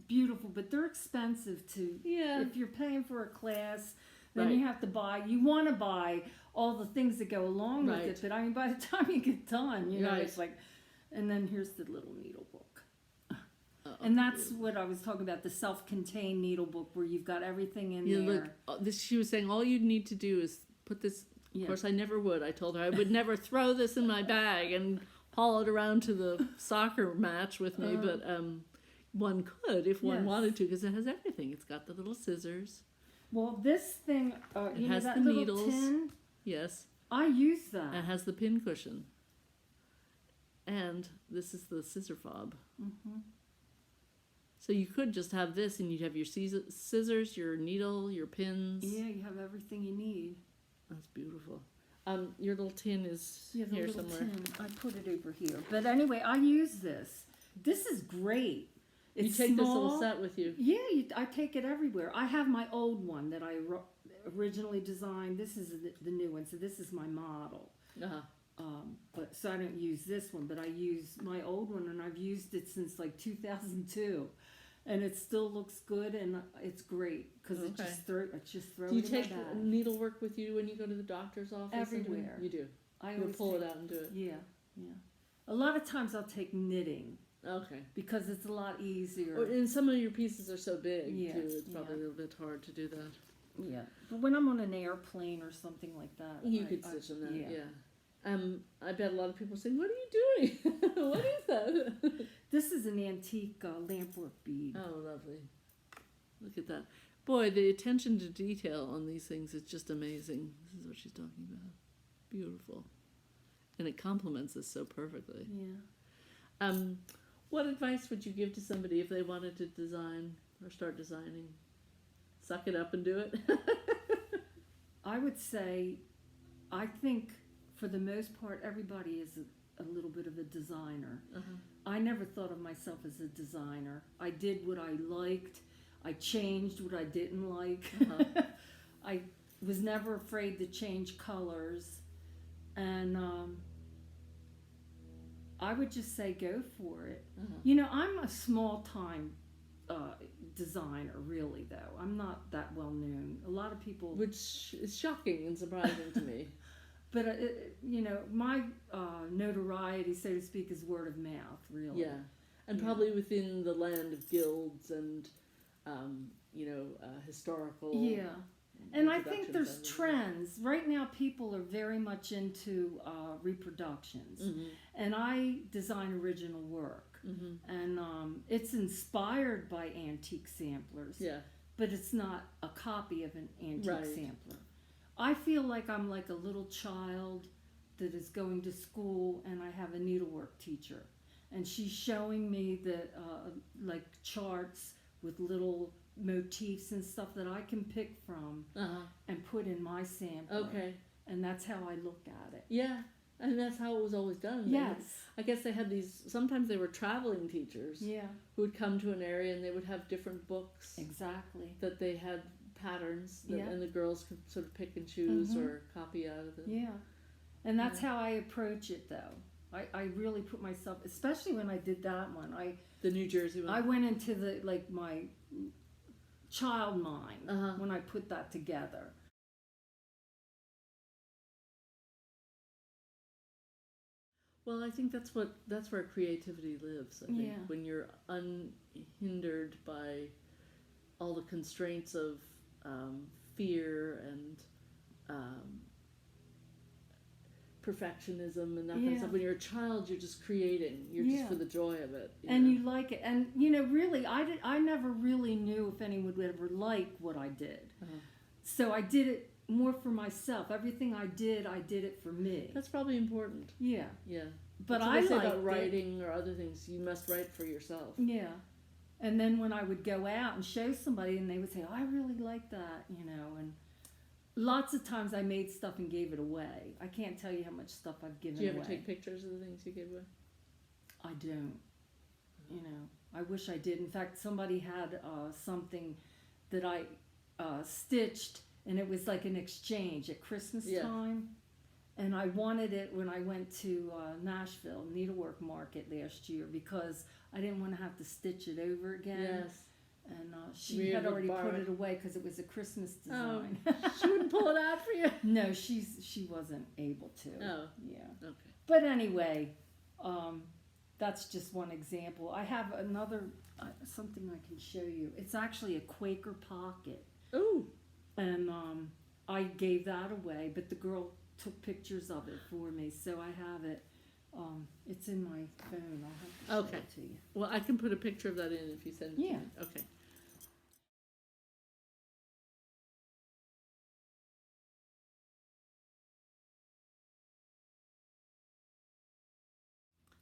beautiful, but they're expensive too. Yeah. If you're paying for a class, then Right. you have to you want to buy all the things that go along with Right. it, but I mean, by the time you get done, you know, Right. it's like, and then here's the little needle book. Uh-oh. And that's what I was talking about, the self-contained needle book where you've got everything in You there. look. She was saying all you need to do is put this. Yeah. Of course, I never would. I told her I would never throw this in my bag and haul it around to the soccer match with me, but one could if one Yes. wanted to because it has everything. It's got the little scissors. Well, this thing, you know has that the little needles. tin? Yes. I use that. It has the pin cushion. And this is the scissor fob. Mm-hmm. So you could just have this and you'd have your scissors, your needle, your pins. Yeah, you have everything you need. That's beautiful. Your little tin is Yeah, the here little somewhere. tin. I put it over here. But anyway, I use this. This is great. It's You take this small. little set with you. Yeah, I take it everywhere. I have my old one that I originally designed. This is the new one, so this is my model. Uh-huh. But so I don't use this one, but I use my old one, and I've used it since like 2002, and it still looks good, and it's great because Okay. it just throw Do you it in my take bag. needlework with you when you go to the doctor's office? Everywhere. You do. I You'll always pull take, it out and do it. Yeah. A lot of times I'll take knitting Okay. because it's a lot easier. Or, and some of your pieces are so big Yeah, too. It's probably yeah. a little bit hard to do that. Yeah, but when I'm on an airplane or something like that, You could stitch them that. yeah. Yeah. I bet a lot of people say, "What are you doing? What is that?" This is an antique lampwork bead. Oh, lovely. Look at that. Boy, the attention to detail on these things is just amazing. This is what she's talking about. Beautiful. And it complements this so perfectly. Yeah. What advice would you give to somebody if they wanted to design or start designing? Suck it up and do it? I would say, I think for the most part, everybody is a little bit of a designer. Uh-huh. I never thought of myself as a designer. I did what I liked. I changed what I didn't like. I was never afraid to change colors. And I would just say go for it. You know, I'm a small-time designer, really, though. I'm not that well known. A lot of people... Which is shocking and surprising to me. But, you know, my notoriety, so to speak, is word of mouth, really. Yeah. And probably within the land of guilds and, you know, historical... Yeah. And I think there's trends. Right now, people are very much into reproductions. And I design original work. And it's inspired by antique samplers. Yeah. But it's not a copy of an antique sampler. I feel like I'm like a little child that is going to school, and I have a needlework teacher. And she's showing me the like charts with little motifs and stuff that I can pick from and put in my sampler. Okay. And that's how I look at it. Yeah. And that's how it was always done. Yes. I guess they had these, sometimes they were traveling teachers. Yeah. Who would come to an area and they would have different books. Exactly. That they had patterns that, and the girls could sort of pick and choose or copy out of them. Yeah. And that's how I approach it, though. I really put myself, especially when I did that one. The New Jersey one. I went into the, like, my child mind when I put that together. Well, I think that's where creativity lives. I think when you're unhindered by all the constraints of fear and perfectionism and that kind of stuff. When you're a child, you're just creating. You're just for the joy of it. You like it. And, you know, really, I never really knew if anyone would ever like what I did. So I did it more for myself. Everything I did it for me. That's probably important. Yeah. Yeah. But I like about writing or other things, you must write for yourself. Yeah. And then when I would go out and show somebody and they would say, oh, I really like that, you know, and lots of times I made stuff and gave it away. I can't tell you how much stuff I've given away. Do you ever take pictures of the things you gave away? I don't. You know, I wish I did. In fact, somebody had something that I stitched, and it was like an exchange at Christmas time. And I wanted it when I went to Nashville Needlework Market last year because I didn't want to have to stitch it over again. Yes. And she had already put it away because it was a Christmas design. Oh, she wouldn't pull it out for you? No, she wasn't able to. Oh. Yeah. Okay. But anyway, that's just one example. I have another, something I can show you. It's actually a Quaker pocket. Ooh. And I gave that away, but the girl took pictures of it for me, so I have it. It's in my phone. I'll have to show it to you. Well, I can put a picture of that in if you send it to me. Okay.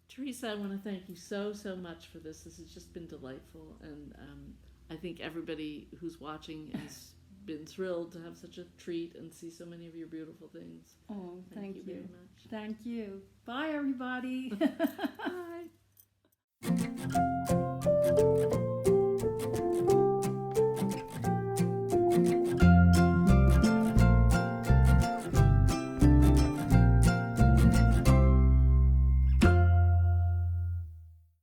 Theresa, I want to thank you so much for this. This has just been delightful, and I think everybody who's watching has been thrilled to have such a treat and see so many of your beautiful things. Oh, thank you very much. Thank you. Bye, everybody. Bye.